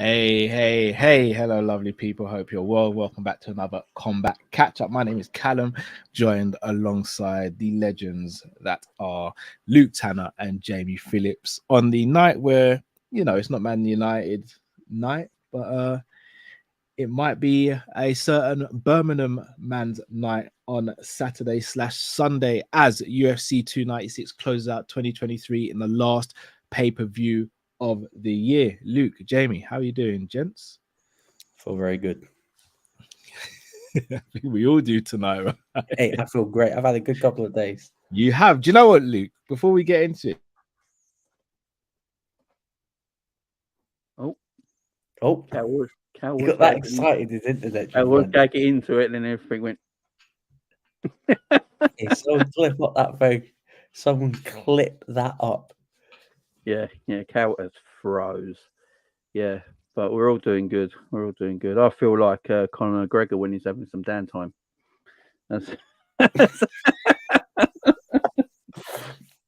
Hey, hello, lovely people. Hope you're well. Welcome back to another Combat Catch Up. My name is Callum, joined alongside the legends that are Luke Tanner and Jamie Phillips on the night where, it's not Man United night, but it might be a certain Birmingham man's night on Saturday/Sunday as UFC 296 closes out 2023 in the last pay-per-view of the year. Luke, Jamie, how are you doing, gents? Feel very good. I think we all do tonight, right? Hey, I feel great. I've had a good couple of days. You have. Do you know what, Luke? Before we get into it. Cal was got that excited, his internet. I was gagging into it, and then everything went. Hey, someone clip up that thing. Someone clip that up. Yeah, Cal has froze. Yeah, but we're all doing good. I feel like Conor McGregor when he's having some downtime. That's...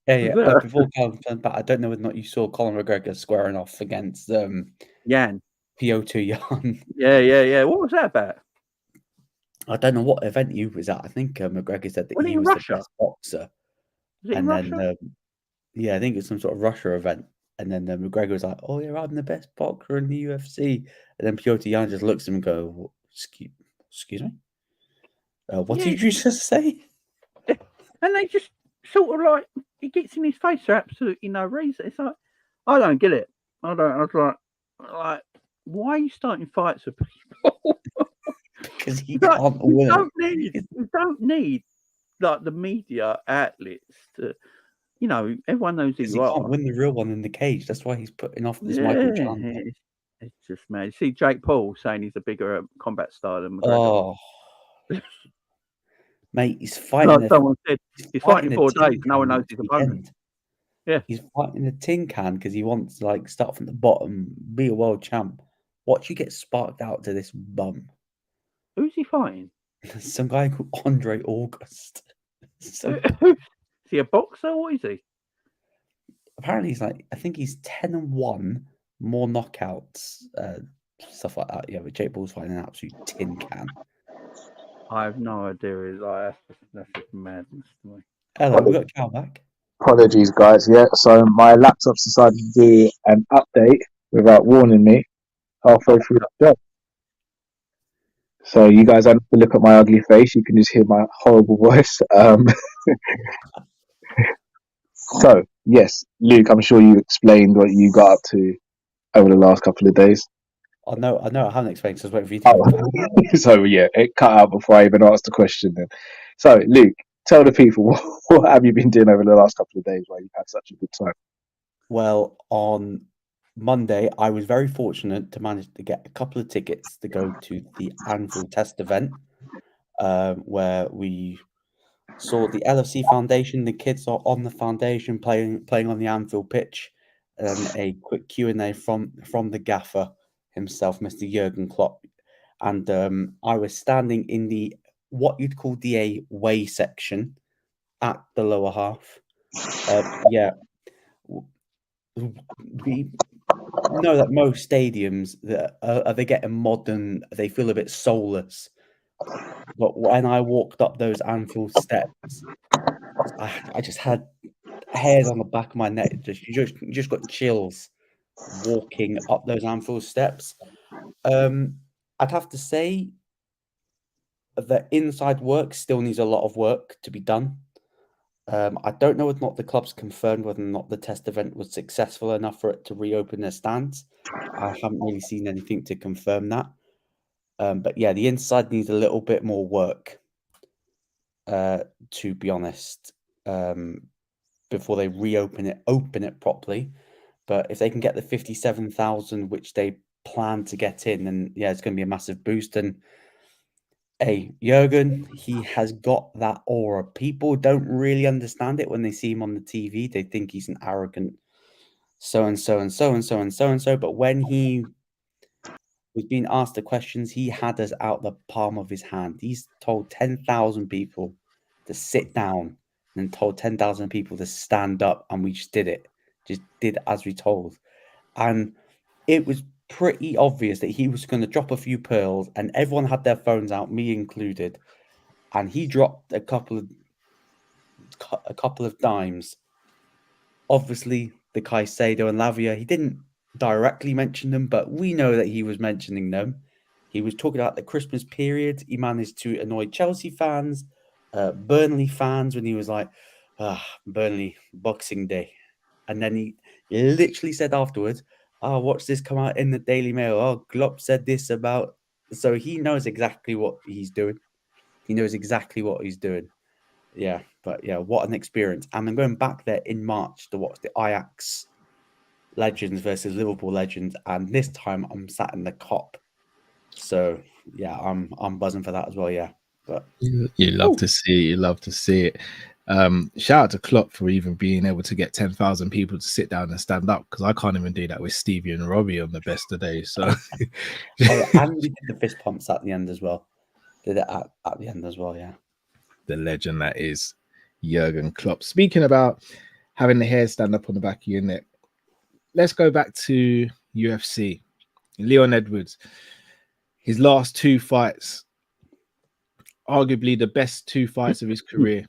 Yeah. Before Cal turns back, I don't know whether or not you saw Conor McGregor squaring off against Yan. Piotr Jan. Yeah. What was that about? I don't know what event he was at. I think McGregor said that he was Russia? the best boxer. Was it in Russia? I think it's some sort of Russia event. And then McGregor was like, "Oh, yeah, I'm the best boxer in the UFC." And then Piotr Jan just looks at him and goes, "Excuse me? What did you just say?" And they just sort of like, it gets in his face for absolutely no reason. It's like, I don't get it. I was like, why are you starting fights with people? Because you can't win. You don't need like the media outlets to, everyone knows who you are. He can't win the real one in the cage. That's why he's putting off this Michael Chandler. It's just mad. You see Jake Paul saying he's a bigger combat star than McGregor. Oh, mate, he's fighting. Like someone said, he's fighting 4 days. No one knows his opponent. Yeah, he's fighting a tin can because he wants to start from the bottom, be a world champ. Watch you get sparked out to this bum. Who's he fighting? Some guy called Andre August. Is he a boxer? What is he? Apparently, I think he's 10-1, more knockouts, stuff like that. Yeah, but Jake Paul's fighting an absolute tin can. I have no idea. That's just madness to me. Hello, we got Cal back. Apologies, guys. Yeah, so my laptop's decided to do an update without warning me halfway through the job. So you guys don't have to look at my ugly face. You can just hear my horrible voice. So, yes, Luke, I'm sure you explained what you got up to over the last couple of days. Oh, no, I haven't explained, so I was waiting for you to So, yeah, it cut out before I even asked the question then. So, Luke, tell the people, what have you been doing over the last couple of days while you've had such a good time? Well, on Monday, I was very fortunate to manage to get a couple of tickets to go to the Anfield Test event, where we saw the LFC Foundation. The kids are on the foundation playing on the Anfield pitch, and a quick Q&A from the gaffer himself, Mr. Jurgen Klopp. And I was standing in the what you'd call the away section at the lower half. We know that most stadiums that are they getting modern, they feel a bit soulless. But when I walked up those Anfield steps, I just had hairs on the back of my neck. You just got chills walking up those Anfield steps. I'd have to say the inside work still needs a lot of work to be done. I don't know whether or not the club's confirmed whether or not the test event was successful enough for it to reopen their stands. I haven't really seen anything to confirm that. But yeah, the inside needs a little bit more work, to be honest, before they open it properly. But if they can get the 57,000, which they plan to get in, then yeah, it's going to be a massive boost. And hey, Jurgen, he has got that aura. People don't really understand it when they see him on the TV. They think he's an arrogant so-and-so and so-and-so and so-and-so. But when he was being asked the questions, he had us out the palm of his hand. He's told 10,000 people to sit down and told 10,000 people to stand up. And we just did it. Just did as we told. And it was pretty obvious that he was going to drop a few pearls, and everyone had their phones out, me included, and he dropped a couple of dimes. Obviously, the Caicedo and Lavia, he didn't directly mention them, but we know that he was mentioning them. He was talking about the Christmas period. He managed to annoy Chelsea fans, Burnley fans, when he was like, Burnley, Boxing Day. And then he literally said afterwards, watch this come out in the Daily Mail. Oh, Klopp said this about... So he knows exactly what he's doing. He knows exactly what he's doing. Yeah, but yeah, what an experience. And I'm going back there in March to watch the Ajax Legends versus Liverpool Legends. And this time I'm sat in the Kop. So yeah, I'm buzzing for that as well. Yeah, but you love to see it. You love to see it. Shout out to Klopp for even being able to get 10,000 people to sit down and stand up, because I can't even do that with Stevie and Robbie on the best of days. So and we did the fist pumps at the end as well. Did it at the end as well, yeah. The legend that is Jurgen Klopp. Speaking about having the hair stand up on the back of your neck, let's go back to UFC. Leon Edwards, his last 2 fights, arguably the best 2 fights of his career,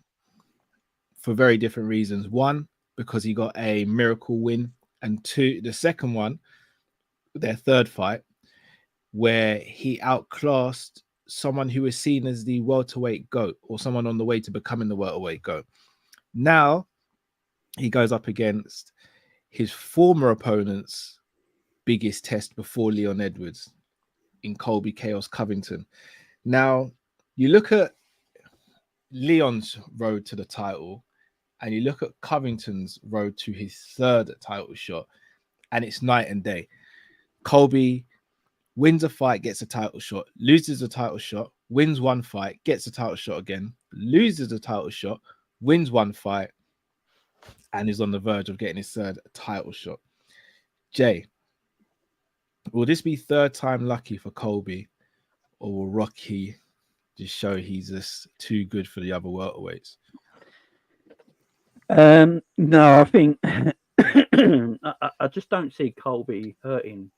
for very different reasons. One, because he got a miracle win, and 2, the second one, their third fight, where he outclassed someone who was seen as the welterweight GOAT, or someone on the way to becoming the welterweight GOAT. Now he goes up against his former opponent's biggest test before Leon Edwards in Colby Chaos Covington. Now you look at Leon's road to the title, and you look at Covington's road to his 3rd title shot, and it's night and day. Colby wins a fight, gets a title shot, loses a title shot, wins 1 fight, gets a title shot again, loses a title shot, wins 1 fight, and is on the verge of getting his 3rd title shot. Jay, will this be 3rd time lucky for Colby, or will Rocky just show he's just too good for the other welterweights? No, I think I just don't see Colby hurting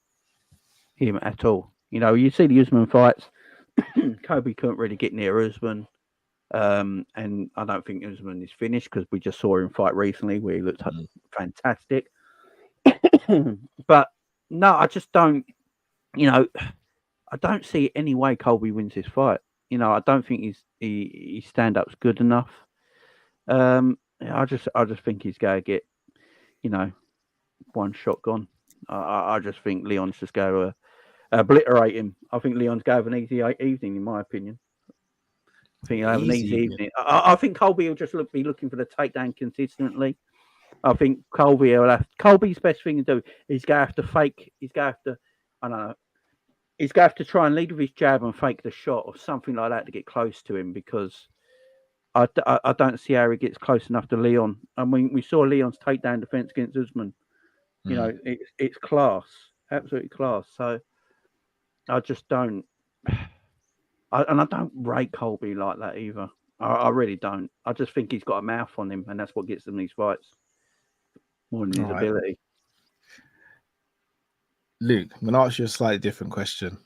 him at all. You know, you see the Usman fights, Colby couldn't really get near Usman. And I don't think Usman is finished, because we just saw him fight recently where he looked fantastic. But no, I just don't, you know, I don't see any way Colby wins this fight. You know, I don't think his stand-up's good enough. I just think he's going to get, you know, 1 shot gone. I just think Leon's just going to obliterate him. I think Leon's going to have an easy evening, in my opinion. I think he'll have an easy evening. I think Colby will just be looking for the takedown consistently. I think Colby's best thing to do is going to have to fake. He's going to have to, I don't know, he's going to have to try and lead with his jab and fake the shot or something like that to get close to him, because I don't see how he gets close enough to Leon. I mean, we saw Leon's takedown defense against Usman. You know, it's class, absolutely class. So I just don't, I don't rate Colby like that either. I really don't. I just think he's got a mouth on him, and that's what gets him these fights more than his ability. Luke, I'm going to ask you a slightly different question.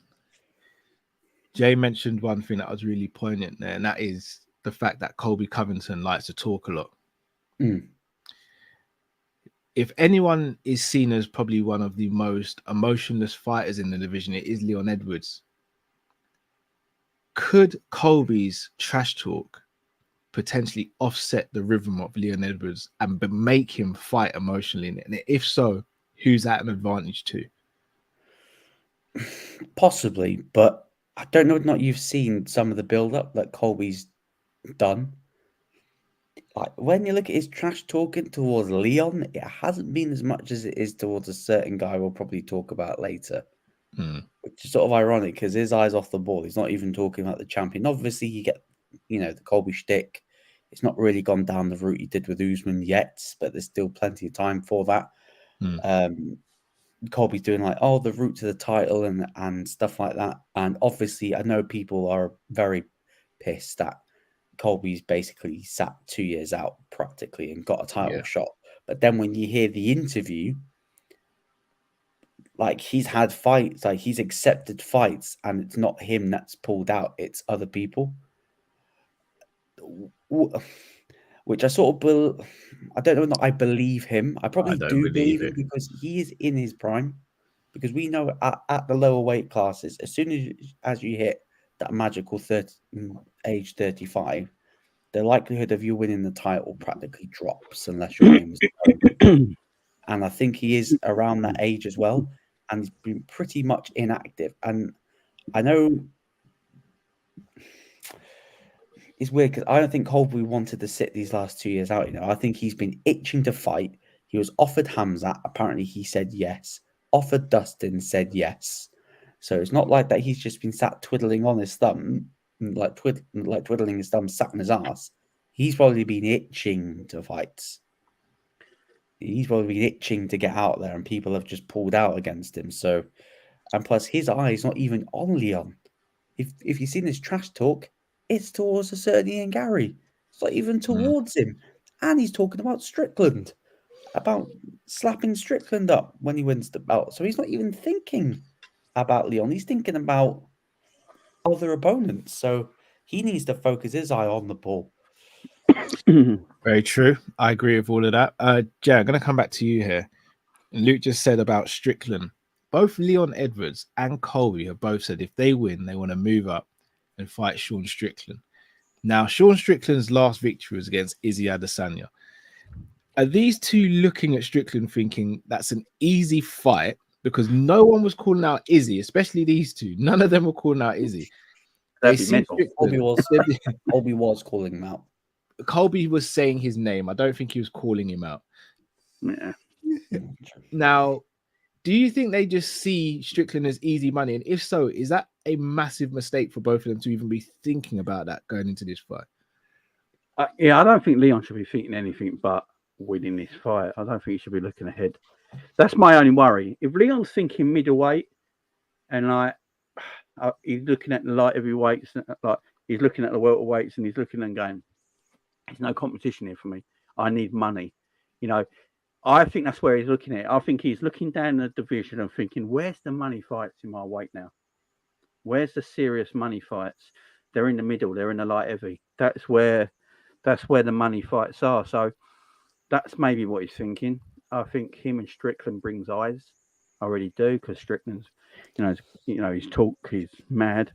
Jay mentioned one thing that was really poignant there, and that is the fact that Colby Covington likes to talk a lot. If anyone is seen as probably one of the most emotionless fighters in the division, it is Leon Edwards. Could Colby's trash talk potentially offset the rhythm of Leon Edwards and make him fight emotionally? And if so, who's at an advantage to? Possibly, but I don't know if not you've seen some of the build-up that Colby's done. Like, when you look at his trash talking towards Leon, it hasn't been as much as it is towards a certain guy we'll probably talk about later. Which is sort of ironic, because his eye's off the ball. He's not even talking about the champion. Obviously, you get, you know, the Colby shtick. It's not really gone down the route he did with Usman yet, but there's still plenty of time for that. Colby's doing like, the route to the title and stuff like that. And obviously, I know people are very pissed that Colby's basically sat 2 years out practically and got a title shot. But then when you hear the interview, like he's had fights, like he's accepted fights, and it's not him that's pulled out; it's other people. Which I sort of, I don't know, not I believe him. I probably don't do believe believe him it. because he is in his prime. Because we know at the lower weight classes, as soon as you hit that magical age 35, the likelihood of you winning the title practically drops unless your name is Covington. And I think he is around that age as well, and he's been pretty much inactive. And I know it's weird because I don't think Colby wanted to sit these last 2 years out. You know, I think he's been itching to fight. He was offered Hamzat. Apparently, he said yes. Offered Dustin, said yes. So it's not like that he's just been sat twiddling on his thumb, like twiddling his thumb, sat on his ass. He's probably been itching to fight. He's probably been itching to get out there, and people have just pulled out against him. So, and plus, his eye is not even on Leon. If you've seen his trash talk, it's towards a certain Ian Garry. It's not even towards him. And he's talking about Strickland, about slapping Strickland up when he wins the belt. So he's not even thinking about Leon. He's thinking about other opponents. So he needs to focus his eye on the ball. Very true. I agree with all of that. Jay, I'm going to come back to you here. Luke just said about Strickland. Both Leon Edwards and Colby have both said if they win, they want to move up and fight Sean Strickland. Now, Sean Strickland's last victory was against Izzy Adesanya. Are these two looking at Strickland thinking that's an easy fight? Because no one was calling out Izzy, especially these two. None of them were calling out Izzy. Colby was calling him out. Colby was saying his name. I don't think he was calling him out. Yeah. Now, do you think they just see Strickland as easy money? And if so, is that a massive mistake for both of them to even be thinking about that going into this fight? Yeah, I don't think Leon should be thinking anything but winning this fight. I don't think he should be looking ahead. That's my only worry. If Leon's thinking middleweight and like he's looking at the light heavyweights, like he's looking at the welterweights and he's looking and going, there's no competition here for me. I need money. You know, I think that's where he's looking at. I think he's looking down the division and thinking, where's the money fights in my weight now? Where's the serious money fights? They're in the middle. They're in the light heavy. That's where the money fights are. So that's maybe what he's thinking. I think him and Strickland brings eyes. I really do, because Strickland's, you know, his talk, he's mad.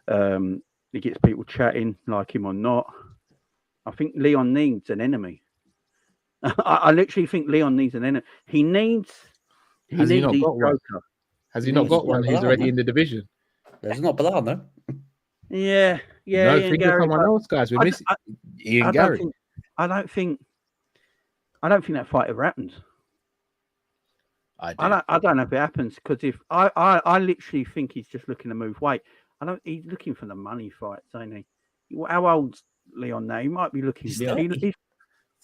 He gets people chatting, like him or not. I think Leon needs an enemy. I literally think Leon needs an enemy. He needs Has he not got one? Has he not got one? He's already in the division. There's not Bilal, no? Yeah. No, Ian think Garry, of someone else, guys. We're missing Ian Garry. I don't think that fight ever happens. I don't know if it happens, because if I literally think he's just looking to move weight. He's looking for the money fights, ain't he? How old's Leon now? He might be looking. He's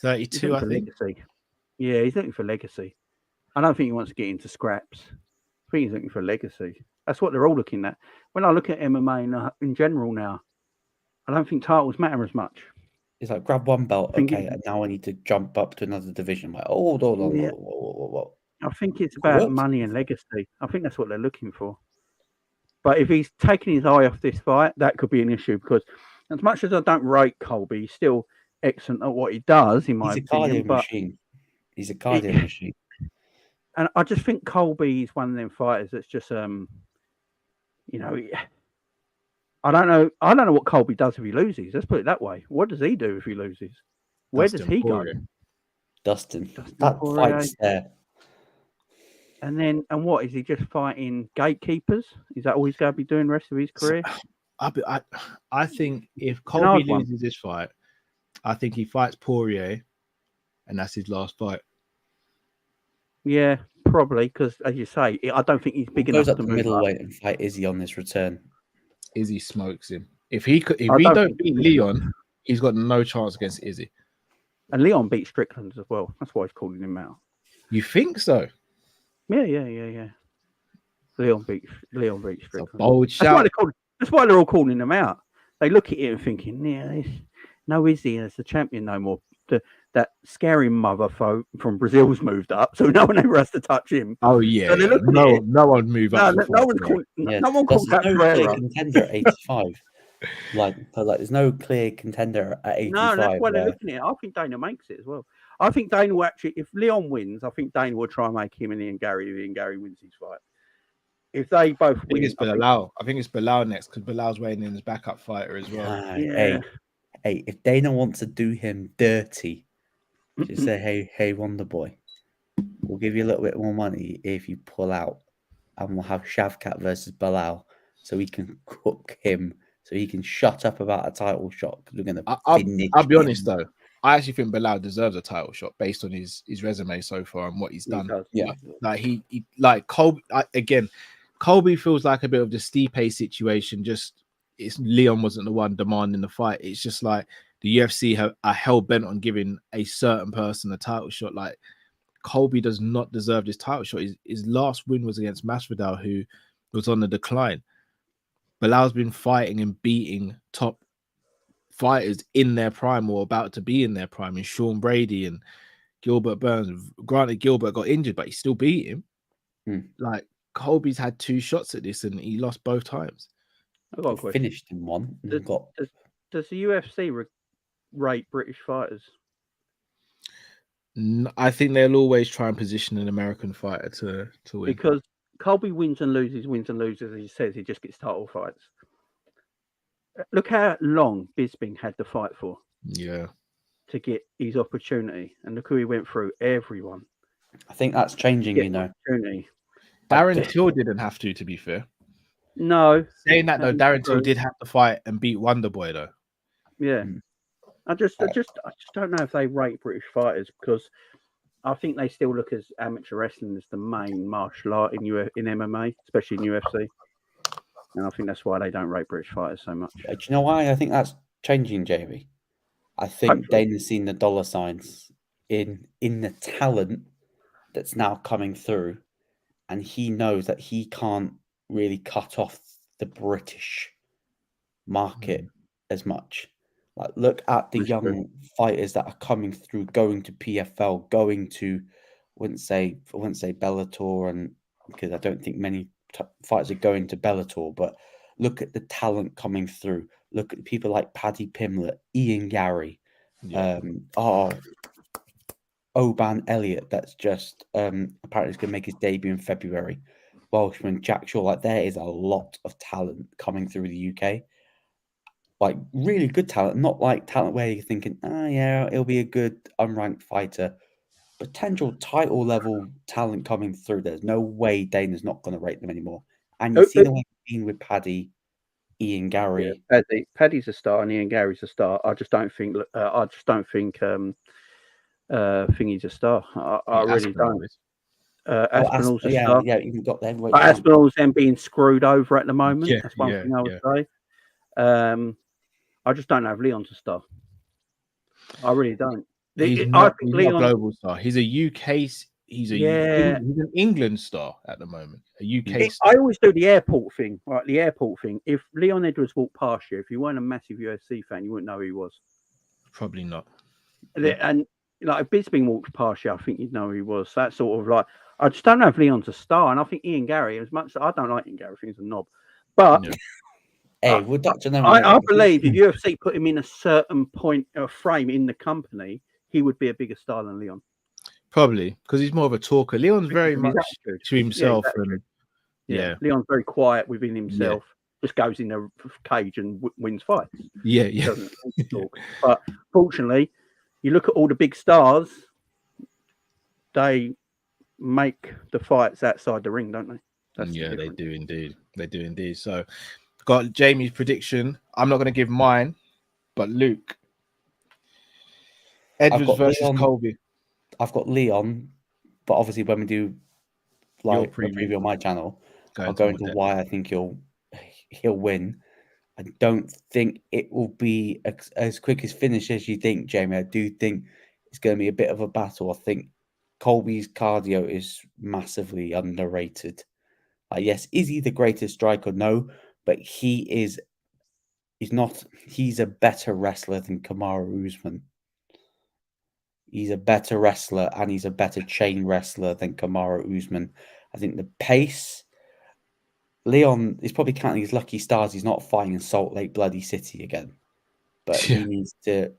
32, I think. Legacy. Yeah, he's looking for legacy. I don't think he wants to get into scraps. I think he's looking for legacy. That's what they're all looking at. When I look at MMA in general now, I don't think titles matter as much. It's like, grab one belt, okay, and now I need to jump up to another division. Like, hold on. Yeah. Whoa. I think it's about money and legacy. I think that's what they're looking for. But if he's taking his eye off this fight, that could be an issue, because as much as I don't rate Colby, he's still excellent at what he does, in my opinion. He's a cardio machine. And I just think Colby is one of them fighters that's just, I don't know what Colby does if he loses. Let's put it that way. What does he do if he loses? Where does he go? Dustin that fight's there. And what is he just fighting gatekeepers? Is that all he's going to be doing the rest of his career? I think if Colby loses this fight, I think he fights Poirier, and that's his last fight. Yeah, probably, because as you say, I don't think he's big enough to move middleweight and fight Izzy on this return. Izzy smokes him. If he don't beat Leon, he's got no chance against Izzy. And Leon beat Strickland as well. That's why he's calling him out. You think so? Yeah. Leon beat Strickland. Bold shout. That's why they're all calling him out. They look at it and thinking, yeah, no Izzy as the champion no more. that scary motherfucker from Brazil's moved up, so no one ever has to touch him. Oh yeah, So they're yeah. looking at it. No one move No, up. no one's called. Yeah, No one there's called that no clear Pereira. contender at 85. like there's no clear contender at 85. No, that's why they're looking at it. I think Dana makes it as well. I think Dana will actually, if Leon wins, I think Dana will try and make him and Ian Garry. If Ian Garry wins his fight, if they both I think win, it's Bilal. I think it's Bilal next because Bilal's waiting in his backup fighter as well. Yeah. Hey, if Dana wants to do him dirty, just say, hey, Wonder Boy, we'll give you a little bit more money if you pull out, and we'll have Shavkat versus Bilal, so we can cook him, so he can shut up about a title shot. Because we're gonna. I'll be honest though. I actually think Bilal deserves a title shot based on his resume so far and what he's done. Yeah, like he like Colby again. Colby feels like a bit of the Stipe situation. Just it's Leon wasn't the one demanding the fight. It's just like the UFC are hell bent on giving a certain person a title shot. Like Colby does not deserve this title shot. His last win was against Masvidal, who was on the decline. Bilal's been fighting and beating top fighters in their prime or about to be in their prime, and Sean Brady and Gilbert Burns. Granted, Gilbert got injured, but he still beat him. Like Colby's had 2 shots at this and he lost both times. I got a question. Finished in one. Does the UFC rate British fighters? I think they'll always try and position an American fighter to win. Because Colby wins and loses. As he says, he just gets title fights. Look how long Bisping had to fight for. Yeah. To get his opportunity. And look who he went through. Everyone. I think that's changing, you know. Darren Till didn't have to be fair. No. Saying that though, Darren Till did have to fight and beat Wonder Boy though. Yeah. I just don't know if they rate British fighters, because I think they still look as amateur wrestling as the main martial art in MMA, especially in UFC. And I think that's why they don't rate British fighters so much. Do you know why I think that's changing, Jamie? I think Dana's seen the dollar signs in the talent that's now coming through, and he knows that he can't really cut off the British market as much. Like, look at the young fighters that are coming through, going to PFL, going to, I wouldn't say Bellator, and because I don't think many fighters are going to Bellator, but look at the talent coming through. Look at people like Paddy Pimblett, Ian Garry, Oban Elliott, that's just apparently is going to make his debut in February. Welshman, Jack Shaw, like there is a lot of talent coming through the UK. Like really good talent, not like talent where you're thinking, yeah, he'll be a good unranked fighter. Potential title level talent coming through. There's no way Dana's not going to rate them anymore. And you see the way he's been with Paddy, Ian Garry. Yeah, Paddy's a star and Ian Garry's a star. I just don't think Thingy's a star. I really don't. Aspinall's a star. Yeah, you've got them. But Aspinall's then being screwed over at the moment. That's one thing I would say. I just don't know if Leon's a star. I really don't. He's not a global star. He's a UK. He's an England star at the moment. A UK star. I always do the airport thing. Right, the airport thing. If Leon Edwards walked past you, if you weren't a massive UFC fan, you wouldn't know who he was. Probably not. And like if Bisping walked past you, I think you'd know who he was. So that's sort of like, I just don't know if Leon's a star. And I think Ian Garry, as much as I don't like Ian Garry, I think he's a knob. But hey, we'll touch on them. I believe if UFC put him in a certain point or frame in the company, he would be a bigger star than Leon. Probably because he's more of a talker. Leon's very much to himself, Leon's very quiet within himself. Just goes in the cage and wins fights. He doesn't talk. But fortunately, you look at all the big stars; they make the fights outside the ring, don't they? That's they do indeed. They do indeed. So, got Jamie's prediction. I'm not going to give mine, but Luke, Edwards versus Colby. I've got Leon, but obviously when we do like a preview on my channel, I'll go into why I think he'll win. I don't think it will be as quick as finish as you think, Jamie. I do think it's going to be a bit of a battle. I think Colby's cardio is massively underrated. Yes, is he the greatest striker? No, but he's a better wrestler than Kamaru Usman. He's a better wrestler and he's a better chain wrestler than Kamaru Usman. I think the pace, Leon is probably counting his lucky stars. He's not fighting in Salt Lake Bloody City again. But he needs to,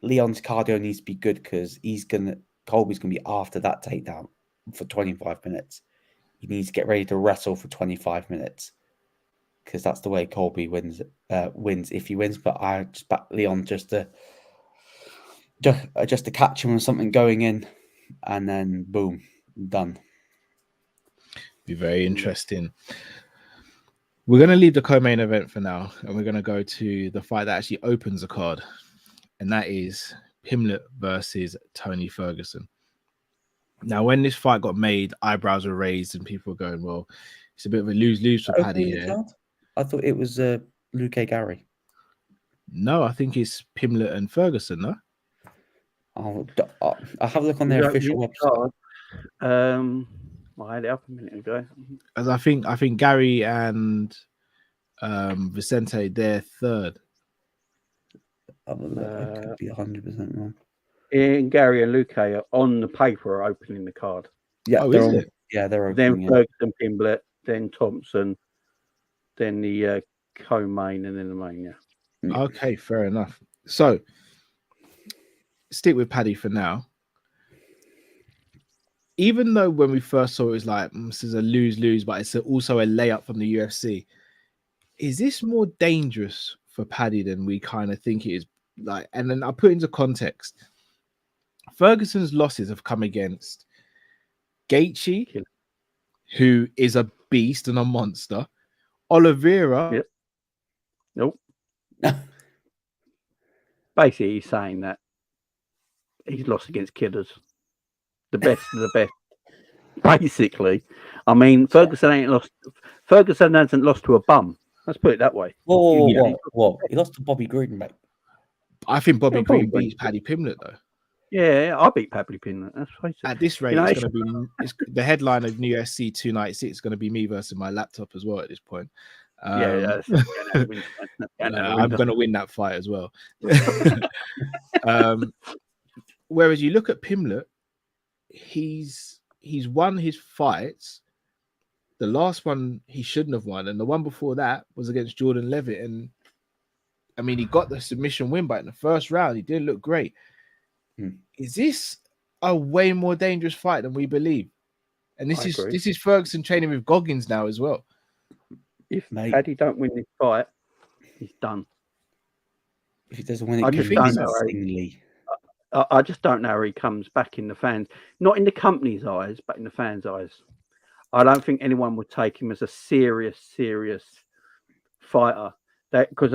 Leon's cardio needs to be good because Colby's going to be after that takedown for 25 minutes. He needs to get ready to wrestle for 25 minutes because that's the way Colby wins if he wins. But I just back Leon just to catch him with something going in, and then boom, done. Be very interesting. We're going to leave the co-main event for now, and we're going to go to the fight that actually opens the card, and that is Pimblett versus Tony Ferguson. Now, when this fight got made, eyebrows were raised, and people were going, "Well, it's a bit of a lose-lose for Paddy here." I thought it was Luke Garry. No, I think it's Pimblett and Ferguson. No, I'll have a look on their official website. I had it up a minute ago. as I think Garry and Vicente, they're third. I could be 100% wrong. And Garry and Luke are on the paper are opening the card. Yeah, Oh, they're is on, it? yeah, they're Then opening. Ferguson, Pimblett, then Thompson, then the co-main, and then the main. Yeah. Okay, fair enough. So stick with Paddy for now. Even though when we first saw it, it was like this is a lose-lose, but it's also a layup from the UFC. Is this more dangerous for Paddy than we kind of think it is? Like, and then I'll put into context. Ferguson's losses have come against Gaethje, who is a beast and a monster. Oliveira. Yep. Nope. Basically, he's saying that he's lost against killers, the best of the best. Basically, I mean, Ferguson hasn't lost to a bum. Let's put it that way. Whoa. He lost to Bobby Green, mate. I think Bobby Green beats Paddy Pimblett, though. Yeah, I beat Paddy Pimblett. That's face it. At this rate, it's going to be the headline of New UFC 296 is going to be me versus my laptop as well at this point. I'm going to win that fight as well. Whereas you look at Pimblett, he's won his fights. The last one he shouldn't have won, and the one before that was against Jordan Levitt. And I mean, he got the submission win, but in the first round, he didn't look great. Is this a way more dangerous fight than we believe? And this is Ferguson training with Goggins now as well. If Paddy don't win this fight, he's done. If he doesn't win it, I just don't know how he comes back in the fans, not in the company's eyes, but in the fans' eyes. I don't think anyone would take him as a serious fighter. Because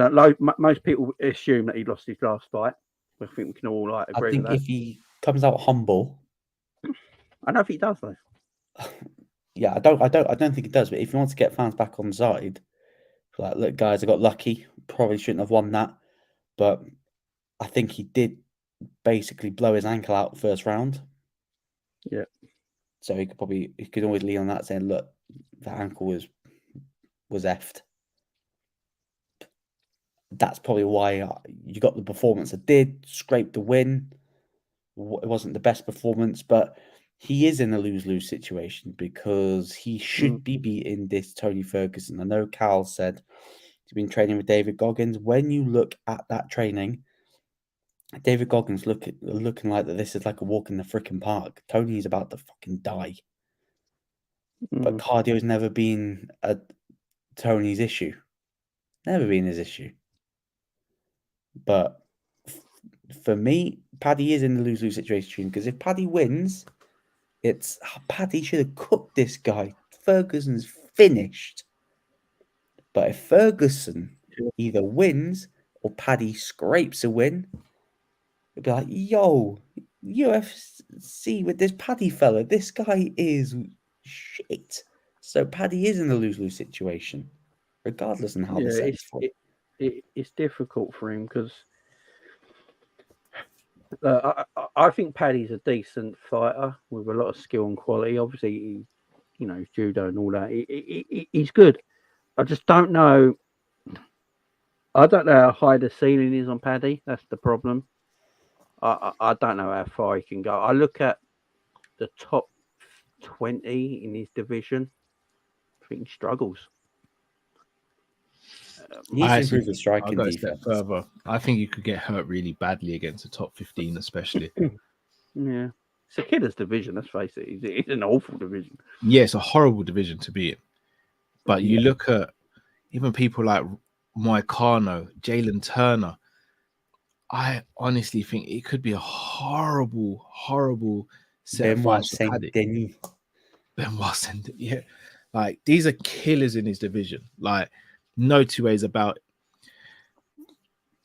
most people assume that he lost his last fight. I think we can all agree with that. If he comes out humble, I don't think he does though. Yeah, I don't think he does. But if he wants to get fans back on side, like, look, guys, I got lucky. Probably shouldn't have won that, but I think he did basically blow his ankle out first round. Yeah. So he could always lean on that, saying, "Look, the ankle was effed." That's probably why you got the performance. I did scrape the win. It wasn't the best performance, but he is in a lose-lose situation because he should be beating this Tony Ferguson. I know Cal said he's been training with David Goggins. When you look at that training, David Goggins looking like that. This is like a walk in the freaking park. Tony is about to fucking die. But cardio's never been Tony's issue. Never been his issue. But for me, Paddy is in the lose-lose situation because if Paddy wins, it's Paddy should have cooked this guy. Ferguson's finished. But if Ferguson either wins or Paddy scrapes a win, it'd be like, yo, UFC with this Paddy fella, this guy is shit. So Paddy is in a lose-lose situation, regardless of how this ends for him. It's difficult for him because I think Paddy's a decent fighter with a lot of skill and quality. Obviously, judo and all that. He's good. I just don't know. I don't know how high the ceiling is on Paddy. That's the problem. I don't know how far he can go. I look at the top 20 in his division. I think he struggles. He needs to improve his I'll striking go a step defense. further. I think you could get hurt really badly against the top 15, especially. Yeah, it's a killer's division. Let's face it. It's an awful division. Yeah, it's a horrible division to be in. But you look at even people like Moicano, Jalen Turner. I honestly think it could be a horrible, horrible set of Benoit fights for Paddy. Saint-Denis. Benoit Saint-Denis, yeah. Like, these are killers in his division. Like, no two ways about it.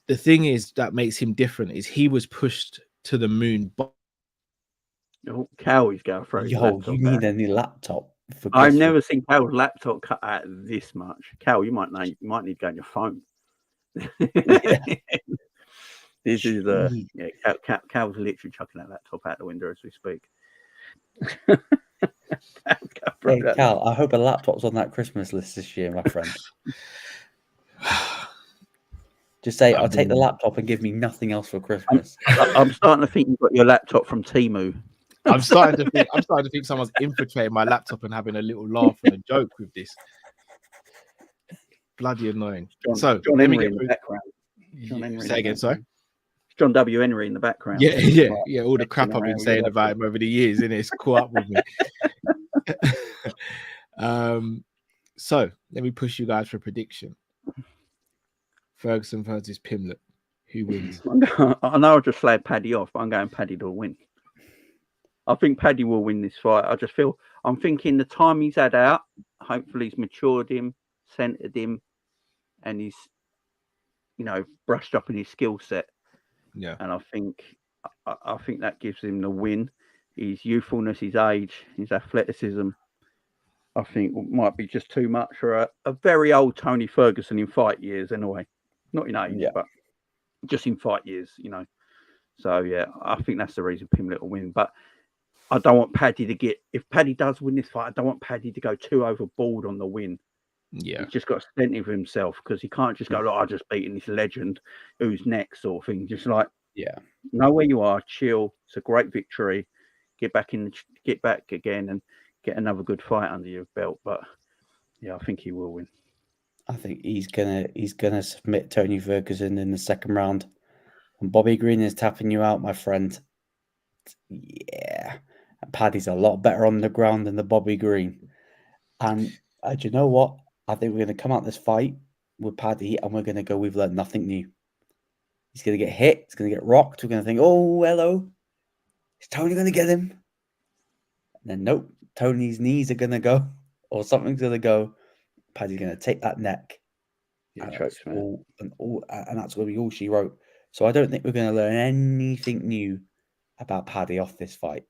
The thing is that makes him different is he was pushed to the moon. Oh, Cowie's going to throw his Yo, laptop you need out. a new laptop. For I've Christmas. never seen Cal's laptop cut out this much. Cal, you might need to go on your phone. This is Cal's literally chucking that laptop out the window as we speak. Hey, Cal, I hope a laptop's on that Christmas list this year, my friend. Just say, I'll take the laptop and give me nothing else for Christmas. I'm starting to think you've got your laptop from Temu. I'm starting to think someone's infiltrating my laptop and having a little laugh and a joke with this. Bloody annoying. John Henry in the background. Say again, sorry. John W. Henry in the background. Yeah. All the crap I've been saying about him over the years, and it's caught up with me. So let me push you guys for a prediction. Ferguson versus Pimblett. Who wins? I know I just flagged Paddy off, but I'm going Paddy to win. I think Paddy will win this fight. I'm thinking the time he's had out, hopefully he's matured him, centered him, and he's, brushed up in his skill set. Yeah. And I think that gives him the win. His youthfulness, his age, his athleticism, I think might be just too much for a very old Tony Ferguson in fight years anyway. Not in age, but just in fight years, So, yeah, I think that's the reason Pimblett will win. But I don't want Paddy to if Paddy does win this fight, I don't want Paddy to go too overboard on the win. Yeah. He's just got to stand with himself because he can't just go, look, I just beaten this legend. Who's next? Sort of thing. Just like, know where you are, chill. It's a great victory. Get back again and get another good fight under your belt. But yeah, I think he will win. I think he's gonna submit Tony Ferguson in the second round. And Bobby Green is tapping you out, my friend. Yeah. Paddy's a lot better on the ground than the Bobby Green. And do you know what? I think we're going to come out this fight with Paddy and we're going to go, we've learned nothing new. He's going to get hit. He's going to get rocked. We're going to think, oh, hello. Is Tony going to get him? And then, nope. Tony's knees are going to go or something's going to go. Paddy's going to take that neck. And that's going to be all she wrote. So I don't think we're going to learn anything new about Paddy off this fight,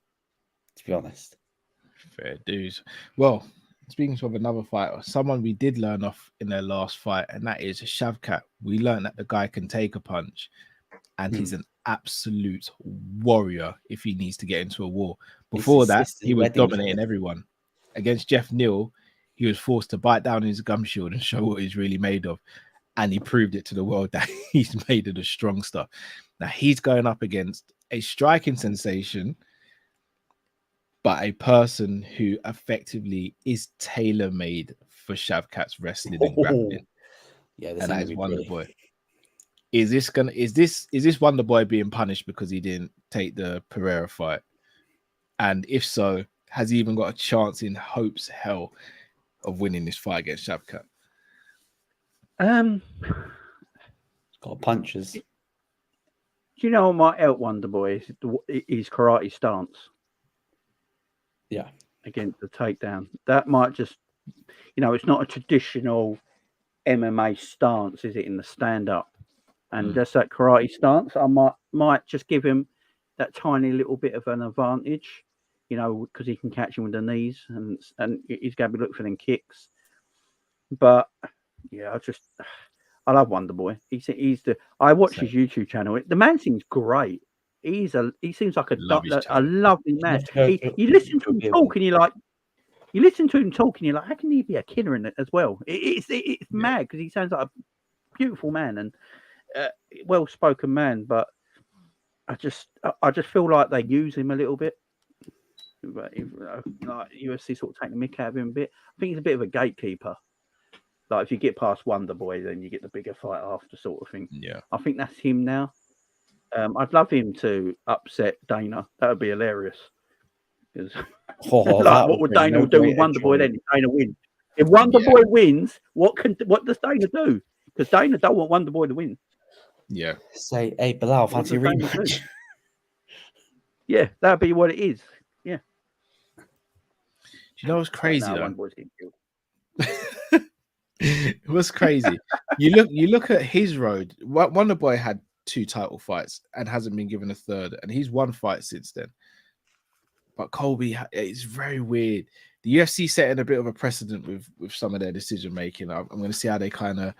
to be honest. Fair dues. Well, speaking of another fighter, someone we did learn off in their last fight, and that is Shavkat. We learned that the guy can take a punch, and he's an absolute warrior if he needs to get into a war. Before that, he was dominating everyone. Against Jeff Neal, he was forced to bite down his gum shield and show what he's really made of. And he proved it to the world that he's made of the strong stuff. Now he's going up against a striking sensation, but a person who effectively is tailor-made for Shavkat's wrestling and grappling. Yeah, and that is Wonder Boy. Is this Wonder Boy being punished because he didn't take the Pereira fight? And if so, has he even got a chance in hope's hell of winning this fight against Shavkat? Got punches. Do you know what might help Wonder Boy is his karate stance? Yeah. Against the takedown. That might just, it's not a traditional MMA stance, is it, in the stand-up? And just that karate stance, I might just give him that tiny little bit of an advantage, because he can catch him with the knees and he's going to be looking for them kicks. But yeah, I love Wonder Boy. I watch his YouTube channel. The man seems great. He seems like a lovely man. You listen to him talk and you're like, how can he be a killer in it as well? It's mad because he sounds like a beautiful man and well-spoken man. But I just feel like they use him a little bit. Like UFC sort of taking the mick out of him a bit. I think he's a bit of a gatekeeper. Like if you get past Wonder Boy, then you get the bigger fight after, sort of thing. Yeah. I think that's him now. I'd love him to upset Dana. That would be hilarious. Like, what would Dana do with Wonder Boy then? If Dana wins. If Wonder Boy wins, what does Dana do? Because Dana don't want Wonder Boy to win. Yeah. Say, hey, Bilal, fancy a rematch? Yeah, that'd be what it is. Yeah. Do you know what's crazy though? Wonder Boy's getting killed. It was crazy. You look at his road. Wonder Boy had 2 title fights and hasn't been given a third, and he's won fights since then. But Colby, it's very weird. The UFC setting a bit of a precedent with some of their decision making. I'm going to see how they kind of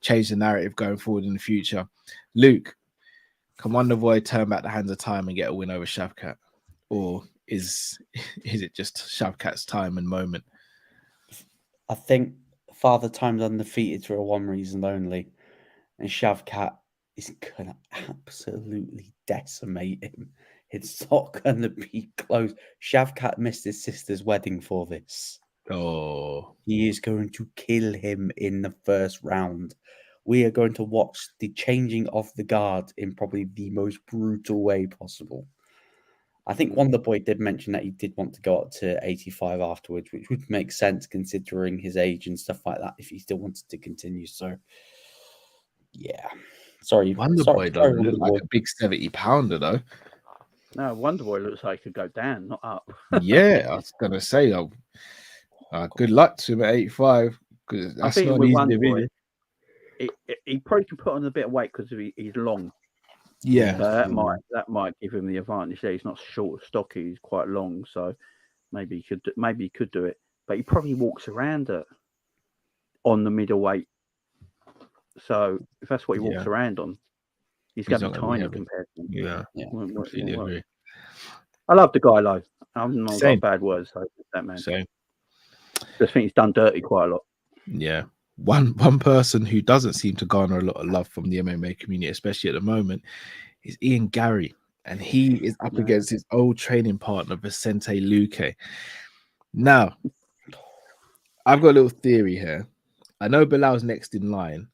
change the narrative going forward in the future. Luke, can Wonder Boy turn back the hands of time and get a win over Shavkat, or is it just Shavkat's time and moment? I think Father Time's undefeated for one reason only, and Shavkat is gonna absolutely decimate him. It's not gonna be close. Shavkat missed his sister's wedding for this. Oh, he is going to kill him in the first round. We are going to watch the changing of the guard in probably the most brutal way possible. I think Wonder Boy did mention that he did want to go up to 85 afterwards, which would make sense considering his age and stuff like that if he still wanted to continue. So, yeah. Sorry. Wonder Boy doesn't look like a big 70-pounder, though. No, Wonder Boy looks like he could go down, not up. Yeah, I was going to say, good luck to him at 85. Because that's not an easy division. He probably can put on a bit of weight because he's long. Yeah, so that might give him the advantage there. He's not short or stocky; he's quite long, so maybe he could do it. But he probably walks around on the middleweight. So if that's what he walks around on, he's going to be tiny compared to him. Yeah. Completely agree. I love the guy, though. I'm not got bad words for that man. Same. Just think he's done dirty quite a lot. Yeah. One person who doesn't seem to garner a lot of love from the MMA community, especially at the moment, is Ian Garry. And he is up against his old training partner, Vicente Luque. Now, I've got a little theory here. I know Bilal's next in line,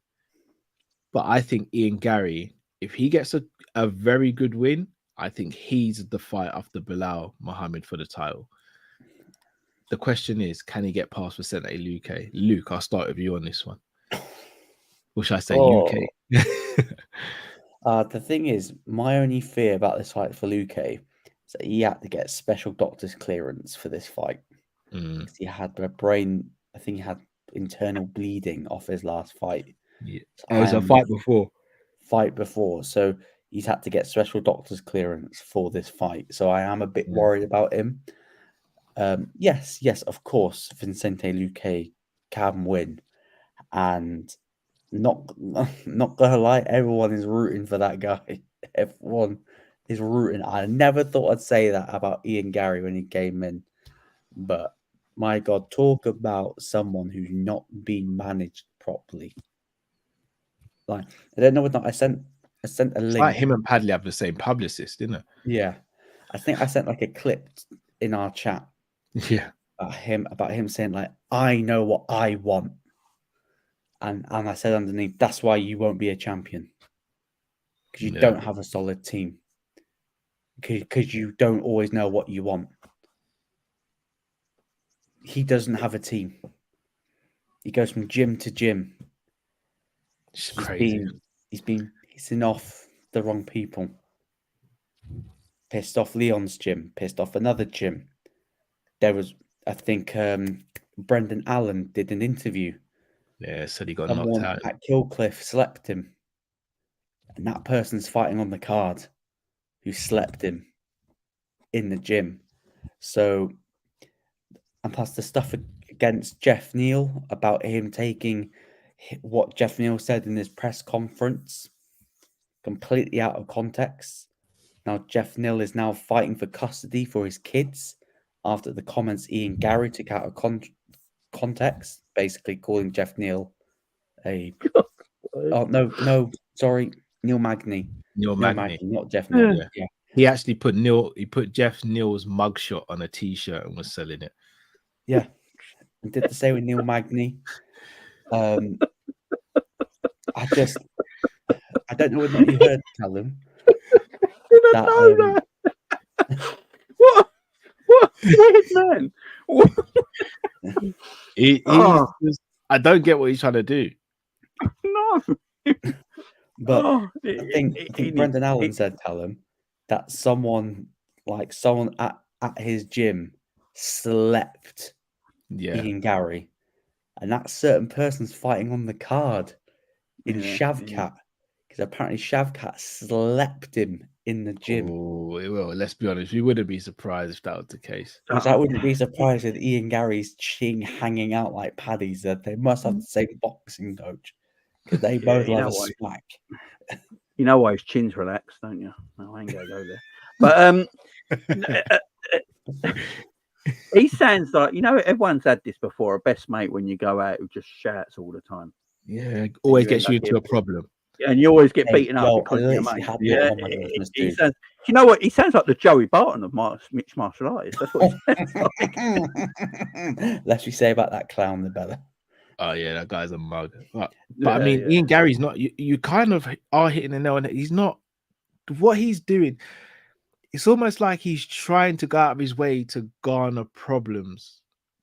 but I think Ian Garry, if he gets a very good win, I think he's the fight after Bilal Muhammad for the title. The question is, can he get past Vicente Luque? Luke, I'll start with you on this one. Or should I say UK? The thing is, my only fear about this fight for Luque is that he had to get special doctor's clearance for this fight. He had a brain, I think he had internal bleeding off his last fight. Yeah. Oh, it's a fight before. So he's had to get special doctor's clearance for this fight. So I am a bit worried about him. Yes, of course, Vicente Luque can win, and not gonna lie, everyone is rooting for that guy. Everyone is rooting. I never thought I'd say that about Ian Garry when he came in, but my God, talk about someone who's not being managed properly. Like, I don't know what I sent a link. It's like him and Padley have the same publicist, isn't it? Yeah, I think I sent like a clip in our chat. Yeah, about him saying like, I know what I want, and I said underneath, that's why you won't be a champion, because you don't have a solid team, because you don't always know what you want. He doesn't have a team. He goes from gym to gym. It's crazy. He's been pissing off the wrong people. Pissed off Leon's gym. Pissed off another gym. There was, I think, Brendan Allen did an interview. Yeah, said he got knocked out. At Killcliff slept him. And that person's fighting on the card who slept him in the gym. So, and plus the stuff against Jeff Neal about him taking what Jeff Neal said in his press conference completely out of context. Now, Jeff Neal is now fighting for custody for his kids after the comments Ian Garry took out of context, basically calling Jeff Neal a... Oh, no, sorry. Neil Magny. Neil Magny. Not Jeff Neal. Yeah. Yeah. He actually put Jeff Neal's mugshot on a t-shirt and was selling it. Yeah. And did the same with Neil Magny. I don't know whether you heard, Callum. Didn't know that. What weird man. What? I don't get what he's trying to do. No. But I think Brendan Allen said, Callum, that someone at his gym slept Ian Garry, and that certain person's fighting on the card in Shavkat, because apparently Shavkat slept him in the gym. Oh, well, let's be honest, we wouldn't be surprised if that was the case. Because I wouldn't be surprised with Ian Garry's chin hanging out like paddies. That they must have the same boxing coach, because they both love a smack. You know why his chin's relaxed, don't you? No, I ain't gonna go there. But he sounds like, you know, everyone's had this before. A best mate when you go out who just shouts all the time. Yeah, always gets you into a problem. And you always get beaten up because of your mate. You know what? He sounds like the Joey Barton of mixed martial artists. That's what he sounds like. Less we say about that clown, the better. Oh yeah, that guy's a mug. But I mean, Ian Garry's not. You kind of are hitting the nail on it. He's not. What he's doing, it's almost like he's trying to go out of his way to garner problems,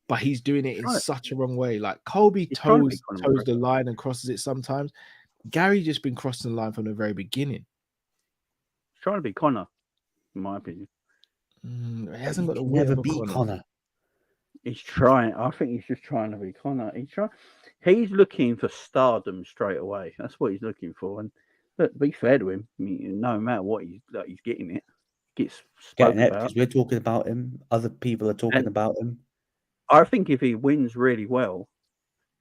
but he's doing it in such a wrong way. Like Colby toes the line and crosses it sometimes. Garry just been crossing the line from the very beginning. He's trying to be Connor, in my opinion. He hasn't got the never beat Connor. He's trying. I think he's just trying to be Connor. He's looking for stardom straight away. That's what he's looking for. And look, to be fair to him, I mean, no matter what he's getting it. Gets spoken about. Because we're talking about him. Other people are talking about him. I think if he wins really well,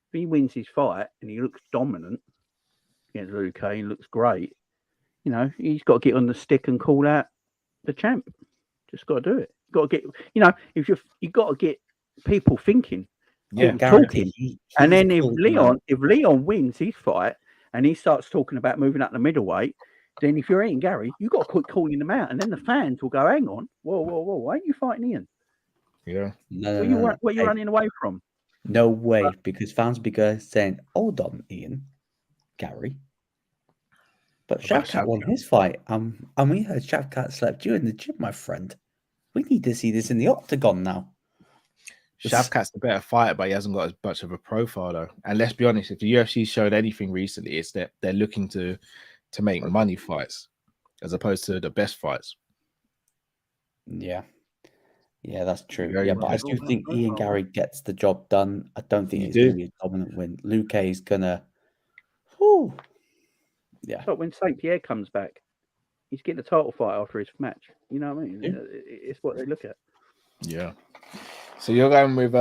if he wins his fight and he looks dominant against Luke, he looks great. You know, he's got to get on the stick and call out the champ. Just got to do it. Got to get. You know, you got to get people thinking, talking. And then if Leon wins his fight and he starts talking about moving up the middleweight, then if you're Ian Garry, you've got to quit calling him out, and then the fans will go, "Hang on, whoa, why ain't you fighting Ian? Yeah, what are you running away from?" No way, because fans will be saying, "Hold on, Ian Garry." But Shavkat won his fight, and we heard Shavkat slept you in the gym, my friend. We need to see this in the octagon now. Shavkat's the better fighter, but he hasn't got as much of a profile though. And let's be honest, if the UFC showed anything recently, it's that they're looking to make money fights as opposed to the best fights. Yeah, that's true. But I do think Ian Garry gets the job done. I don't think it's going to be a dominant win. Luke is gonna. But when St. Pierre comes back, he's getting a title fight after his match. You know what I mean? Yeah. It's what they look at. Yeah. So you're going with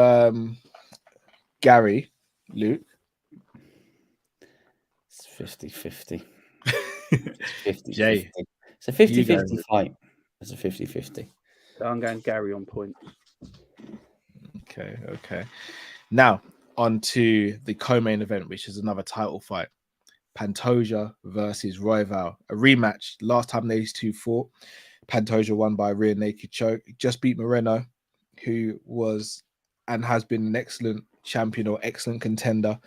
Garry, Luke. It's 50-50. It's 50-50. Jay, it's a 50-50 fight. It's a 50-50. So I'm going Garry on points. Okay. Now, on to the co-main event, which is another title fight. Pantoja versus Royval. A rematch. Last time these two fought, Pantoja won by a rear naked choke. Just beat Moreno, who was and has been an excellent champion or excellent contender.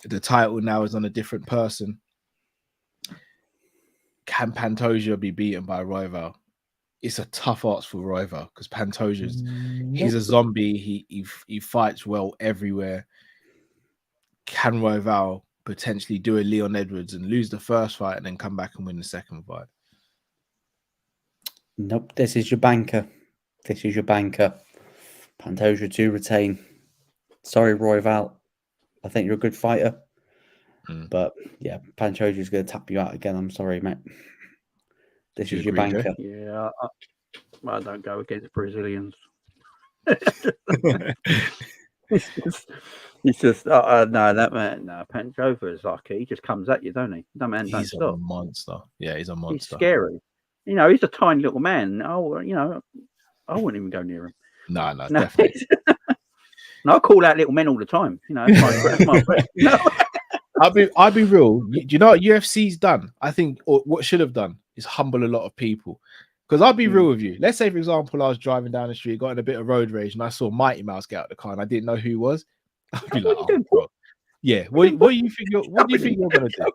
The title now is on a different person. Can Pantoja be beaten by Royval? It's a tough ask for Royval because Pantoja's he's a zombie. He fights well everywhere. Can Royval potentially do a Leon Edwards and lose the first fight and then come back and win the second fight? Nope. This is your banker. Pantoja to retain. Sorry, Royval. I think you're a good fighter. But yeah, Pantoja is going to tap you out again. I'm sorry, mate. This is your banker. Yeah, I don't go against Brazilians. It's just no, that man. No, Pantoja is like he just comes at you, don't he? That man don't stop. A monster. Yeah, he's a monster. He's scary. You know, he's a tiny little man. Oh, you know, I wouldn't even go near him. No, definitely. No, I call out little men all the time. You know, that's my friend. No. I'll be real. Do you know what UFC's done? I think, or what should have done, is humble a lot of people. Because I'll be real with you. Let's say, for example, I was driving down the street, got in a bit of road rage, and I saw Mighty Mouse get out of the car, and I didn't know who he was. I'd be like, oh, bro. Yeah. What do you think? What do you think you're gonna do?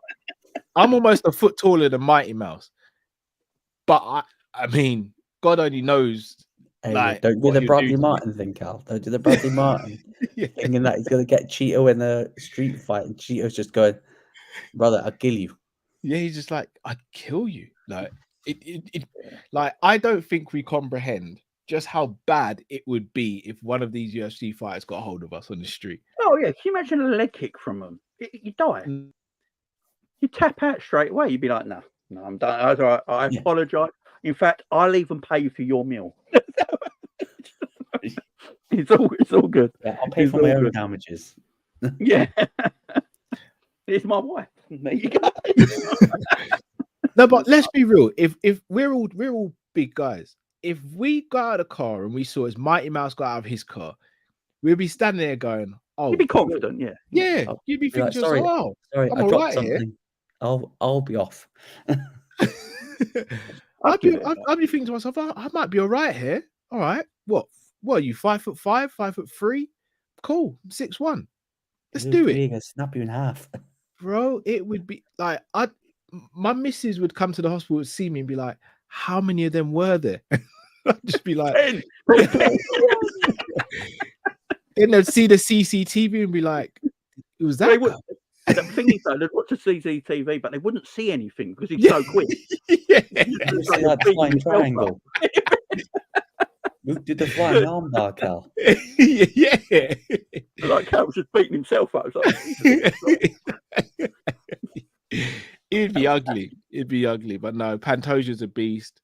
I'm almost a foot taller than Mighty Mouse, but I mean, God only knows. Hey, like, don't do what the he'll Bradley do. Martin thing, Cal. Don't do the Bradley Martin thinking that he's gonna get Cheeto in a street fight, and Cheeto's just going, "Brother, I'll kill you." Yeah, he's just like, I'd kill you. Like like I don't think we comprehend just how bad it would be if one of these UFC fighters got a hold of us on the street. Oh yeah, can you imagine a leg kick from them? You die. You tap out straight away. You'd be like, no, I'm done. I apologize. In fact, I'll even pay for your meal. It's all good. Yeah, I'll pay for my own damages. Yeah. It's my wife. There you go. No, but let's be real. If we're all big guys, if we got out of the car and we saw his Mighty Mouse got out of his car, we'd be standing there going, "Oh, you'd be confident, yeah." Yeah, you'd be thinking, like, sorry, "Oh, sorry, I'm I dropped alright something. here." I'll be off. I'd be thinking to myself, I might be all right here. All right. What are you, 5'5", 5'3"? Cool. 6'1". Let's do it. Gonna snap you in half. Bro, it would be like my missus would come to the hospital and see me and be like, how many of them were there? I'd just be like, 10. Then they'd see the CCTV and be like, it was that guy. The thing is, though, they'd watch the CCTV, but they wouldn't see anything because it's so quick. Yeah. You see that flying triangle. Luke did the flying armbar, Cal. Yeah. Like Cal was just beating himself up. It'd be ugly. It'd be ugly. But no, Pantoja's a beast.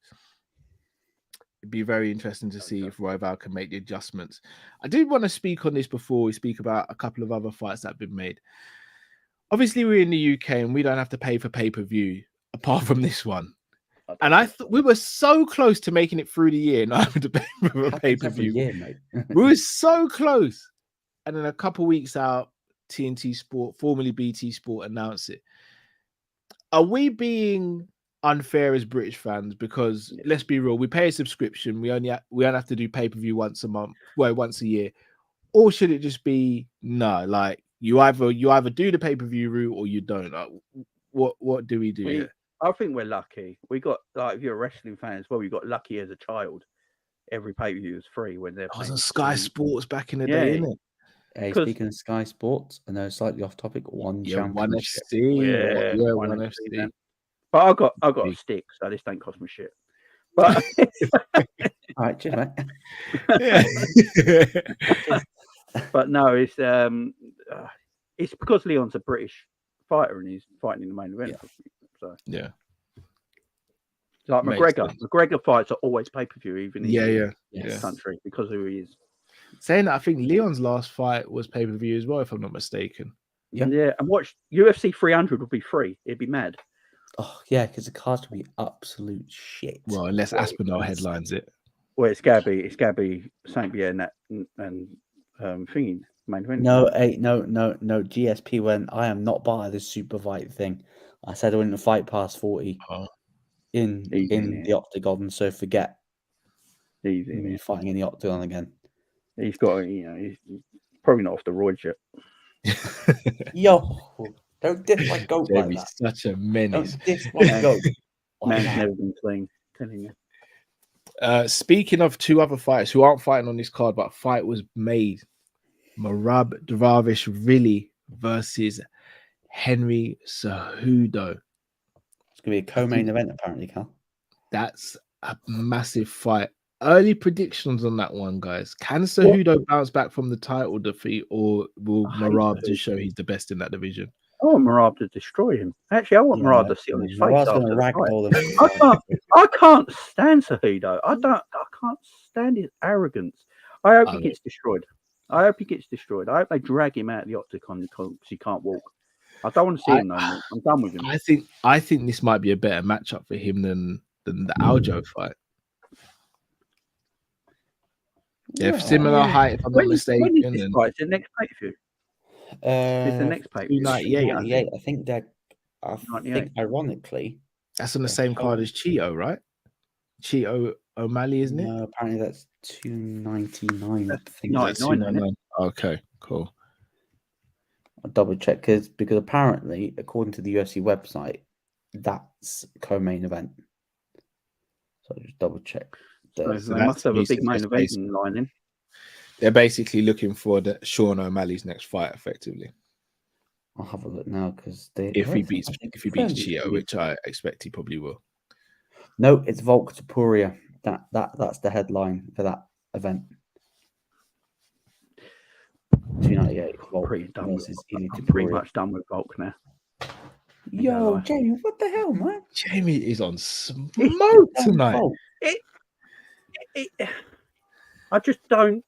It'd be very interesting to see if Royval can make the adjustments. I did want to speak on this before we speak about a couple of other fights that have been made. Obviously, we're in the UK and we don't have to pay for pay-per-view apart from this one. And I thought we were so close to making it through the year, not having to pay for a pay-per-view. Mate. We were so close. And then a couple of weeks out, TNT Sport, formerly BT Sport, announced it. Are we being unfair as British fans? Because let's be real, we pay a subscription. We only have to do pay-per-view once a month, once a year. Or should it just be no? Like you either do the pay-per-view route or you don't. Like, what do we do here? I think we're lucky. We got, like, if you're a wrestling fan as well, you got lucky as a child. Every pay-per-view was free when they're on Sky Sports back in the day, innit? Hey, speaking of Sky Sports, I know slightly off topic, one championship. One FC. But I got a stick, so this don't cost me shit. But all right, cheers, mate. But no, it's because Leon's a British fighter and he's fighting in the main event. So yeah, like McGregor fights are always pay-per-view, even in this country, because of who he is. Saying that, I think Leon's last fight was pay-per-view as well, if I'm not mistaken. Yeah, and watch UFC 300 would be free. It'd be mad. Oh yeah, because the cards would be absolute shit. Well, unless Aspinall headlines it. Well, it's Gabby St. Pierre and thingy main event. No, GSP went, I am not part of this super fight thing. I said I wouldn't fight past 40 in the octagon, so forget me fighting in the octagon again. He's got, he's probably not off the roids yet. Yo, don't diss my goat like that. Such a menace. Don't diss my goat. Man's never been clean, telling you. Speaking of two other fighters who aren't fighting on this card, but a fight was made. Merab Dvalishvili versus Henry Cejudo. It's going to be a co-main event, apparently, Cal. That's a massive fight. Early predictions on that one, guys. Can Cejudo bounce back from the title defeat, or will Merab just show he's the best in that division? I want Merab to destroy him. Actually, I want Merab to sit on his face. I can't stand Cejudo. I can't stand his arrogance. I hope he gets destroyed. I hope they drag him out of the octagon because he can't walk. I don't want to see him no more. I'm done with him. I think this might be a better matchup for him than the Aljo fight. Similar height, if I'm not mistaken. When is this fight? The next pay-per-view? It's the next pay. 298, I think. I think they're. I 98. think, ironically, That's on the same card as Cheeto, right? Cheeto O'Malley, isn't it? no, apparently that's 299. I think. 99, That's isn't it? 299. Okay, cool. I'll double check because apparently, according to the UFC website, that's co-main event. So I'll just double check. So So they that's must have a music, big main that's event basic. in line in. They're basically looking for the Sean O'Malley's next fight, effectively. I'll have a look now because they. If he I beats think Cheeto, it's- which I expect he probably will. No, it's Volk Topuria. That's the headline for that event. 298 Volk Pretty done with, versus Ili I'm pretty Topuria. much done with Volk now. Yo, lie. Jamie, what the hell, man? Jamie is on smoke Done tonight. Volk. I just don't.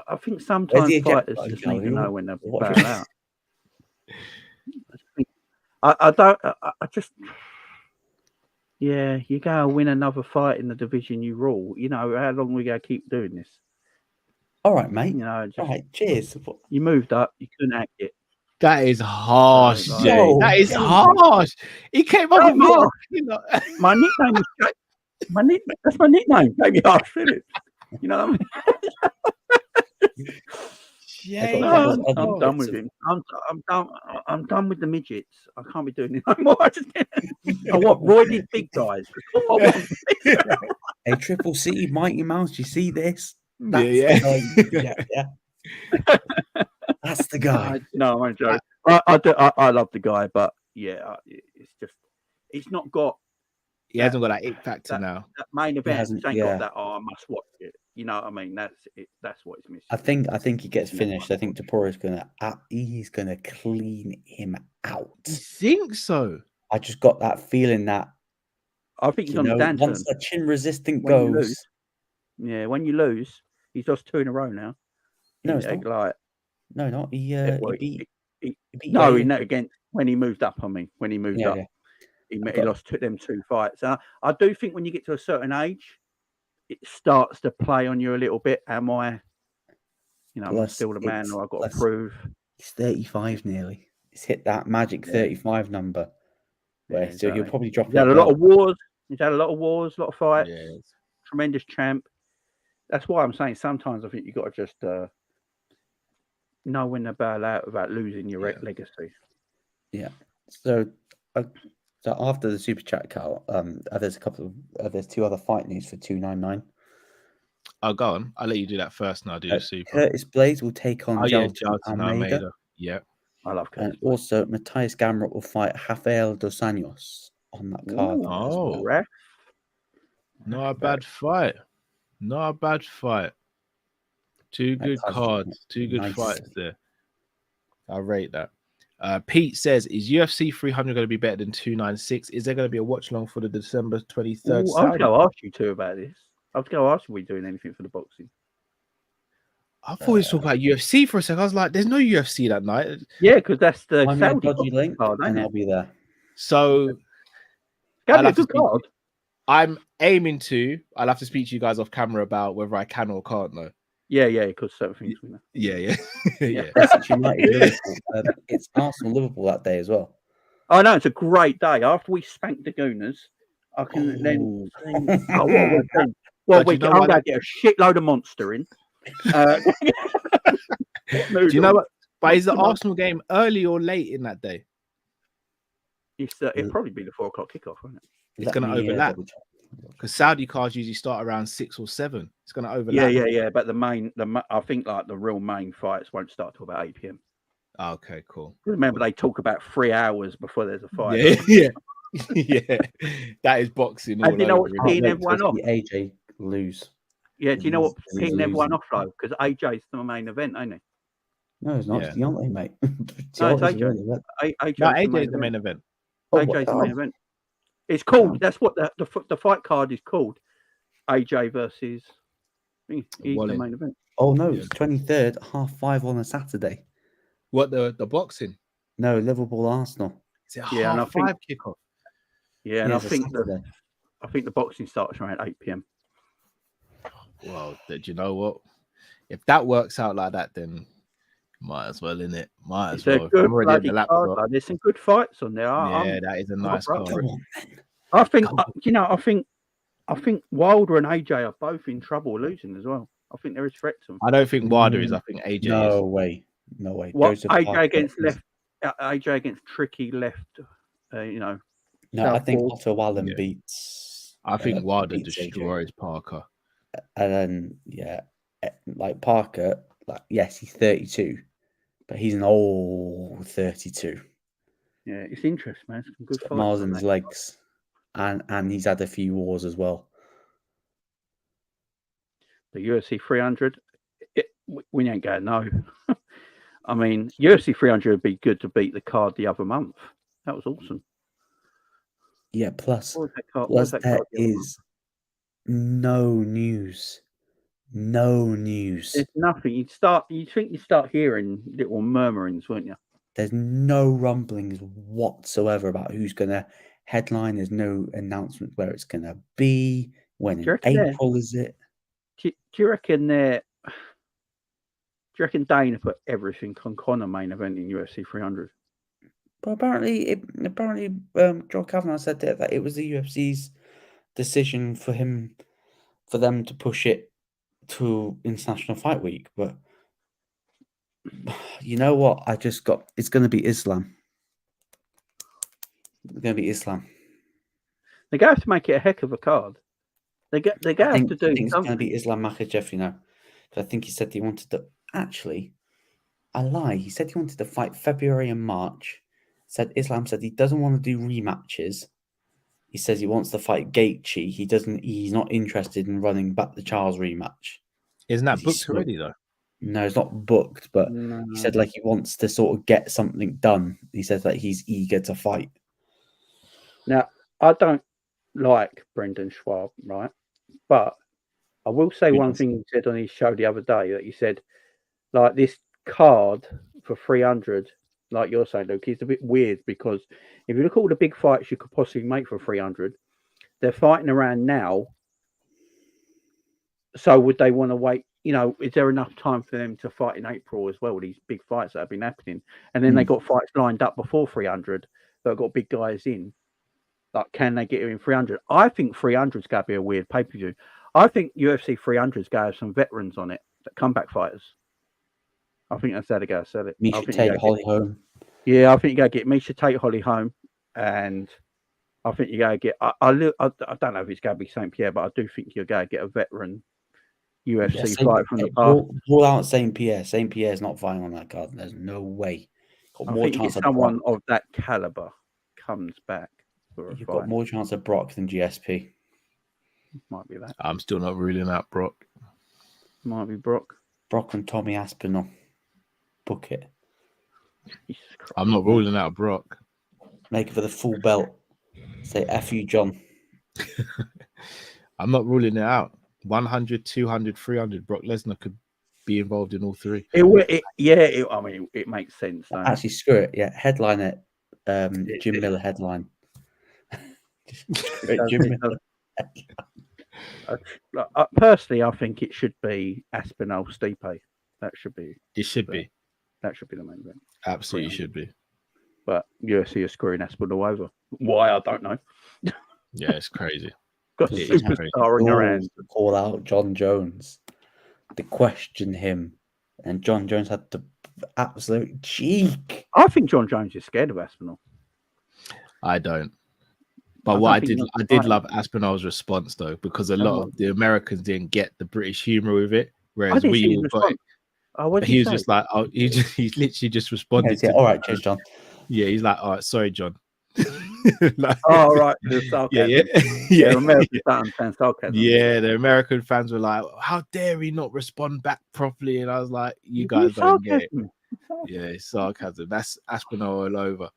I think sometimes the eject fighters button, just need to Calvin? know when they're What- bail out. I don't. I just. Yeah, you go and win another fight in the division you rule. You know, how long we going to keep doing this? All right, mate. You know, just, All right, cheers. you moved up, you couldn't act it. That is harsh, Yo, Jay. That is Jamie. harsh. He came up with Jamie. you know. My nickname is that's my nickname, Jamie Harsh Phillips. You know what I mean? Jay, got- No, I've I'm got done bits with of- him. I'm done with the midgets. I can't be doing it no more. I want roided big guys. That's all I want. Hey, Triple C, Mighty Mouse, you see this? Yeah, the guy. Yeah. That's the guy. No, I'm joking. I love the guy, but yeah, it's just it's not got he hasn't got that it factor now. that main event. hasn't, It's ain't yeah. got that. Oh, I must watch it. You know what I mean? That's it. That's what it's missing. I think he gets finished. I think Topuria's he's gonna clean him out. You think so? I just got that feeling that I think he's you on know, the downturn. once the chin resistant When you goes, lose. Yeah, when you lose, he's lost 2 in a row now. No, He's it's not. like no, not he. Yeah, well, He beat no, Yair. he no, against when he moved up. I mean, when he moved up, Yeah. he got- lost them 2 fights. I do think when you get to a certain age, it starts to play on you a little bit. Am I, am I Plus, still the man, or I've got to plus- prove? He's 35 nearly. He's hit that magic 35 number. Where, Yeah, so he'll exactly. probably drop He's had a lot of wars. He's had a lot of wars, a lot of fights. Yeah. Tremendous champ. That's why I'm saying sometimes I think you got to just know when to bail out without losing your legacy. Yeah. So after the super chat, Carl, there's there's 2 other fight news for 299. Oh, go on. I'll let you do that first, and I'll do the super. Curtis Blades will take on Gelton Almeida. Yeah. I love And Curtis. also, Matthias Gamrot will fight Rafael dos Anjos on that card. Ooh, as oh. well. ref. Not a bad fight. Not a bad fight. 2 That good card's cards. 2 good nice. fights there. I rate that. Pete says, is UFC 300 going to be better than 296? Is there going to be a watch along for the December 23rd? Ooh, I was Saudi? going to ask you 2 about this. I was going to ask if we're doing anything for the boxing. I thought we were talking about UFC for a second. I was like, there's no UFC that night. Yeah, because that's the I'm in a Saudi dodgy boxing link, card, and ain't I'll it? be there. So That'd be a have to good card. I'm aiming to. I'll have to speak to you guys off camera about whether I can or can't, though. Yeah, because certain things we know. Yeah. Yeah. Essex United, Liverpool. It's Arsenal Liverpool that day as well. I know it's a great day. After we spank the Gooners, I can then. Oh, But you know I'm what? going to get a shitload of monster in. Do you know what? But is the Arsenal game early or late in that day? It'll probably be the 4 o'clock kickoff, won't it? It's going to overlap because Saudi cards usually start around 6 or 7. It's going to overlap. Yeah. But I think like the real main fights won't start till about 8 p.m. Oh, okay, cool. Remember, they talk about 3 hours before there's a fight. Yeah. That is boxing. And you know what's over, peeing everyone off? AJ lose. Yeah, do you know what's He's peeing everyone losing. off though? Because AJ's the main event, ain't he? No, it's not. Yeah. It's Deontay, mate. No, it's Deontay's AJ. really good. AJ's No, the AJ main is the main event. AJ's the main event. It's called. That's what the fight card is called. AJ versus. He's the Wallen. main event. Oh no, it's 23rd, 5:30 on a Saturday. What the boxing? No, Liverpool Arsenal. Is it Yeah, and I 5 think- kickoff? Yeah, and I it's a think Saturday. the boxing starts around 8 p.m. Well, do you know what? If that works out like that, then Might as well, innit? Might as It's a well. good I'm already at bloody the card. laptop. Though. There's some good fights on there. Yeah, that is a nice card. Come on, then. I think Come on. I think Wilder and AJ are both in trouble losing as well. I think there is threat to them. I don't think Wilder is. I think AJ No is. way. No way. What Joseph AJ Parker against is- left? AJ against tricky left. You know. No, I think Southpaw. Otto Wallen Yeah. beats. I think Wilder beats AJ. destroys Parker. And then like Parker, like yes, he's 32, but he's an old 32. Yeah, it's interesting, man. Some good He's got fights. miles on in his there. legs, and he's had a few wars as well. The UFC 300, we ain't going no. I mean, UFC 300 would be good to beat the card the other month. That was awesome. Yeah, plus What was that card? What was there that card the other month? is no news. No news. There's nothing. You think you start hearing little murmurings, won't you? There's no rumblings whatsoever about who's going to headline. There's no announcement where it's going to be. When Do you in reckon they're- April is it? Do you reckon they're? Do you reckon Dana put everything on Conor main event in UFC 300? But apparently, John Kavanagh said that it was the UFC's decision for them to push it to International Fight Week. But you know what? It's going to be Islam. It's going to be Islam. They go to make it a heck of a card. They have to do I think it's going to something. be Islam Makhachev, you know. I think he said he wanted to. Actually, I lie. He said he wanted to fight February and March. Islam said he doesn't want to do rematches. He says he wants to fight Gaethje. He's not interested in running back the Charles rematch. Isn't that He's booked so- already though? No, it's not booked, but No. he said like he wants to sort of get something done. He says that he's eager to fight. Now, I don't like Brendan Schwab, right? But I will say Who one does? thing he said on his show the other day, that he said, like, this card for 300, like you're saying, Luke, is a bit weird because if you look at all the big fights you could possibly make for 300, they're fighting around now. So would they want to wait? You know, is there enough time for them to fight in April as well? These big fights that have been happening, and then they got fights lined up before 300 that have got big guys in. Like, can they get you in 300? I think 300 is going to be a weird pay per view. I think UFC 300 is going to have some veterans on it, that comeback fighters. I think that's how they go sell it. I Misha think you Tate, gotta Holly Holm. Yeah, I think you got to get Misha Tate, Holly home, and I think you got to get. I don't know if it's going to be St. Pierre, but I do think you're going to get a veteran UFC fight from the past. Rule out St. Pierre. St. Pierre's not fighting on that card. There's no way. Got I more think chance if of someone Brock. of that caliber comes back for a You've fight, got more chance of Brock than GSP. might be that. I'm still not ruling out Brock. Might be Brock. Brock and Tommy Aspinall. Book it. Jesus Christ. I'm not ruling out Brock. Make it for the full belt. Say F you, John. I'm not ruling it out. 100, 200, 300. Brock Lesnar could be involved in all three. I mean, it makes sense. Though. Actually, screw it. Yeah, headline it. Jim Miller headline. Jim Miller. Personally, I think it should be Aspinall Stipe. That should be. It should be. That should be the main event. Absolutely should be. But UFC is screwing Aspinall over. Why, I don't know. Yeah, it's crazy. Got a It is superstar in their hands. To call out John Jones. To question him. And John Jones had the absolute cheek. I think John Jones is scared of Aspinall. I don't. But I what don't think I that's did right. love Aspinall's response though, because a lot of the Americans didn't get the British humor with it, I whereas didn't see we his all got response. it. Oh, what did He was say? just like, oh, he literally just responded Yeah, to. all right, cheers, John. Yeah, he's like, all right, sorry, John. Like, Oh, right. The sarcasm. yeah. Americans don't understand sarcasm. Yeah, the American fans were like, how dare he not respond back properly? And I was like, you guys don't get it. Yeah, it's sarcasm. That's Aspinall all over.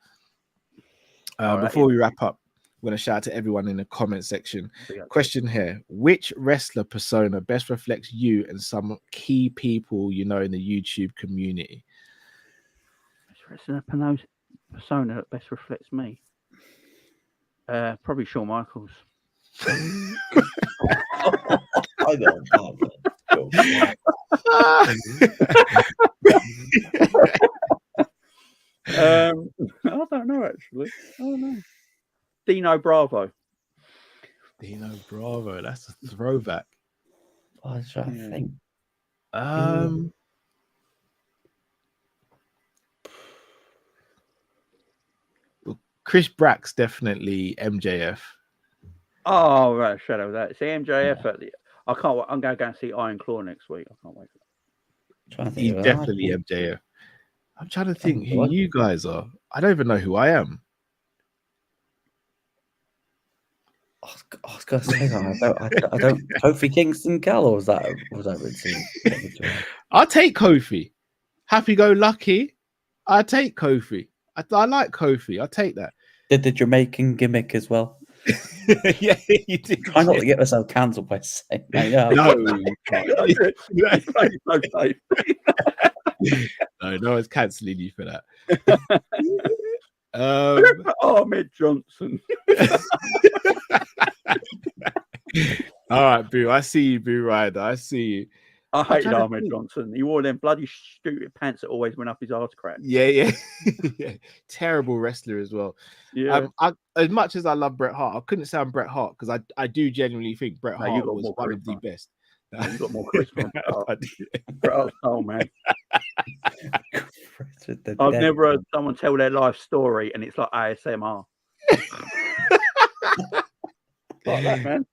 All right, Before we wrap up, I'm going to shout out to everyone in the comment section. Yeah. Question here: which wrestler persona best reflects you and some key people you know in the YouTube community? Wrestler persona that best reflects me. Probably Shawn Michaels. I know. I don't know actually. I don't know. Dino Bravo. Dino Bravo. That's a throwback. I was trying to think. Chris Brack's definitely MJF. Oh, right, shadow that. See MJF at the. I can't. I'm going to go and see Iron Claw next week. I can't wait. Trying to think He's of definitely MJF. I'm trying to think who you guys are. I don't even know who I am. I was going to say that. I don't. Kofi Kingston Cal, or was that Richard? I'll take Kofi. Happy go lucky. I take Kofi. I like Kofi. I'll take that. Did the Jamaican gimmick as well? Yeah, you did. Try not to get myself cancelled by saying that. No one's cancelling you for that. Ahmed Johnson. All right, Boo. I see you, Boo Ryder. I see you. I hated Ahmed Johnson. He wore them bloody stupid pants that always went up his arse crack. Yeah. Terrible wrestler as well. Yeah. As much as I love Bret Hart, I couldn't say I'm Bret Hart because I do genuinely think Bret Hart was one of the best. No, you got more charisma. Bret Hart, oh man. I've never heard someone tell their life story and it's like ASMR. Like that, man.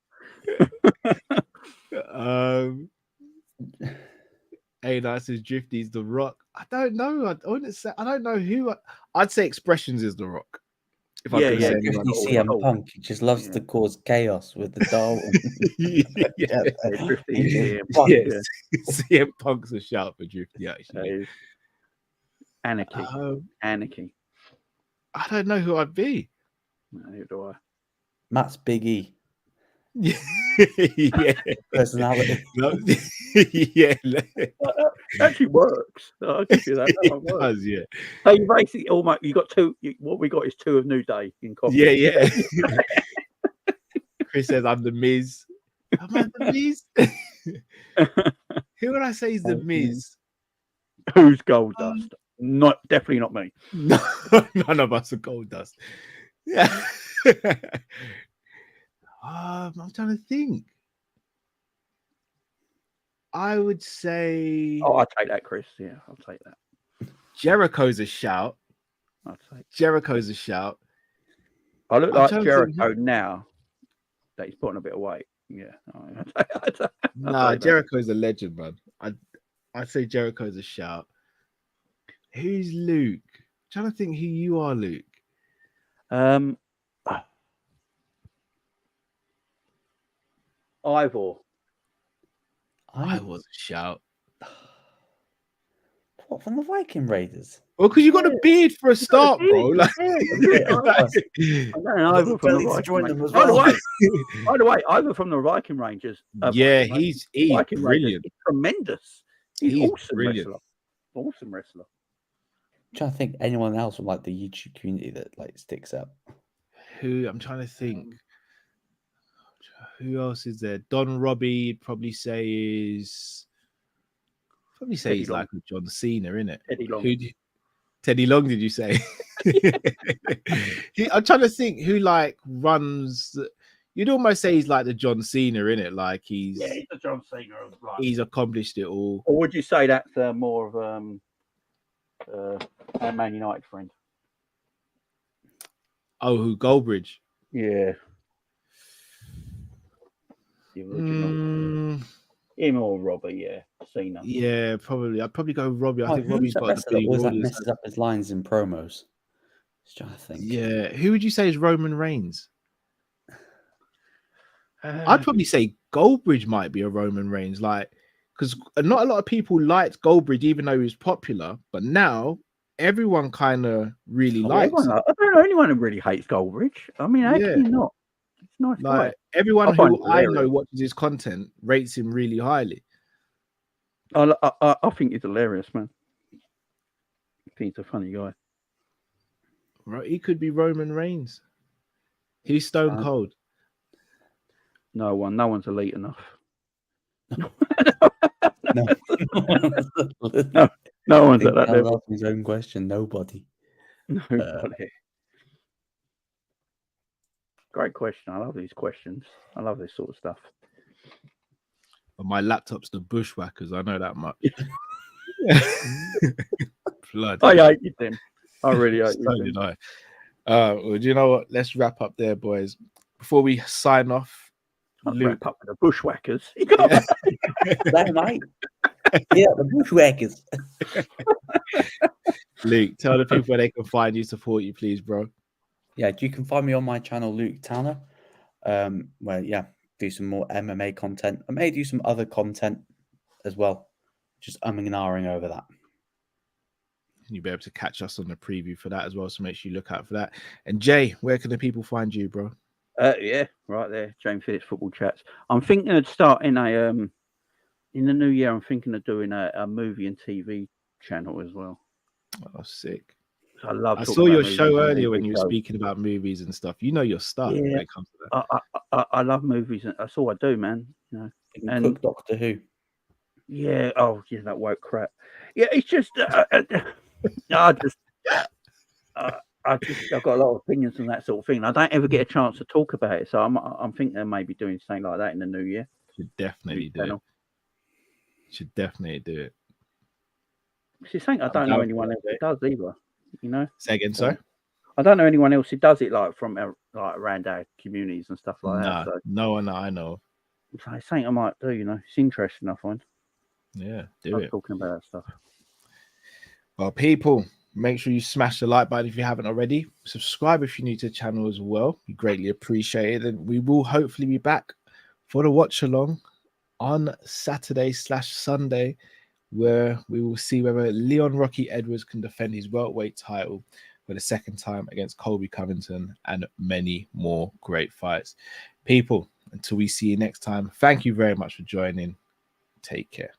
Hey, that says Drifty's The Rock. I don't know. I wouldn't say. I don't know who. I'd say Expressions is The Rock. If I could say anyone. CM Punk, he just loves to cause chaos with the doll. CM Punk's a shout for Drifty, actually. Anarchy. I don't know who I'd be. Neither do I. Matt's Big E. Yeah. Personality. Actually works. I'll give you that. It does, yeah. So you basically almost you got two. What we got is two of New Day in coffee. Yeah. Chris says I'm the Miz. Am I the Miz? Who would I say is the Miz? Who's Gold Dust? Definitely not me. No, none of us are Gold Dust. Yeah. I'm trying to think. I would say. Oh, I'll take that, Chris. Yeah, I'll take that. Jericho's a shout. I'll take Jericho's a shout. I look like Jericho now that he's putting a bit of weight. Yeah. Nah, Jericho's a legend, man. I'd say Jericho's a shout. Who's Luke? I'm trying to think who you are, Luke. Ivor. I was a shout. What, from the Viking Raiders? Well, because you got a beard for a start, bro. Like, Ivor from the Viking. By the way, Ivor from the Viking Rangers. Yeah, he's brilliant. He's tremendous. He's awesome brilliant. wrestler. Awesome wrestler. I'm trying to think anyone else from like the YouTube community that like sticks out. Who I'm trying to think. Who else is there? Don Robbie, probably say he's like a John Cena, innit? Teddy Long. Teddy Long, did you say? I'm trying to think who like runs. You'd almost say he's like the John Cena, innit? Like he's the John Cena of life. He's accomplished it all. Or would you say that's more of a Man United friend? Oh, who Goldbridge? Yeah. The original. Him or Robbie, yeah. Cena. Yeah, probably. I'd probably go Robbie. I think Robbie's got the big always messes up his lines in promos. Just trying to think. Yeah. Who would you say is Roman Reigns? I'd probably say Goldbridge might be a Roman Reigns, like, because not a lot of people liked Goldbridge, even though he was popular. But now everyone kind of really likes him. I don't know anyone who really hates Goldbridge. I mean, how can you not? It's nice. Like everyone who I know watches his content rates him really highly. I think he's hilarious, man. I think he's a funny guy. Right, he could be Roman Reigns. He's stone cold. No one's elite enough. No, No I one's think at that Alan level. asked his own question. Nobody. Nobody. Great question. I love these questions. I love this sort of stuff. But my laptop's the bushwhackers. I know that much. Bloody I hell. hate you, then. I really hate you. So Then. did I. Well, do you know what? Let's wrap up there, boys. Before we sign off, I'd Luke. wrap up with the bushwhackers. Yeah. There, mate. Yeah, the bushwhackers. Luke, tell the people where they can find you, support you, please, bro. Yeah, you can find me on my channel, Luke Tanner, where, yeah, do some more MMA content. I may do some other content as well. Just umming and ahhing over that. You'll be able to catch us on the preview for that as well, so make sure you look out for that. And Jay, where can the people find you, bro? Yeah, right there, James Phillips Football Chats. I'm thinking of starting in the new year. I'm thinking of doing a movie and TV channel as well. Oh, sick. I love. I talking saw about your movies show and earlier TV when you were shows. speaking about movies and stuff. You know your stuff when Yeah, it comes to that. I love movies, and that's all I do, man. You know, You can and cook Doctor Who. yeah, oh yeah, that woke crap. Yeah, it's just I've got a lot of opinions on that sort of thing. I don't ever get a chance to talk about it, so I'm thinking of maybe doing something like that in the new year. Should definitely do it. Should definitely do it. It's something I don't know anyone else who does either. You know. Say again, sorry. I don't know anyone else who does it like from like around our communities and stuff like that. So no one that I know. it's something I might do. You know, it's interesting. I find. Yeah, do it. Talking about that stuff. Well, people, make sure you smash the like button if you haven't already. Subscribe if you're new to the channel as well. We greatly appreciate it. And we will hopefully be back for the watch along on Saturday/Sunday, where we will see whether Leon Rocky Edwards can defend his welterweight title for the second time against Colby Covington, and many more great fights. People, until we see you next time, thank you very much for joining. Take care.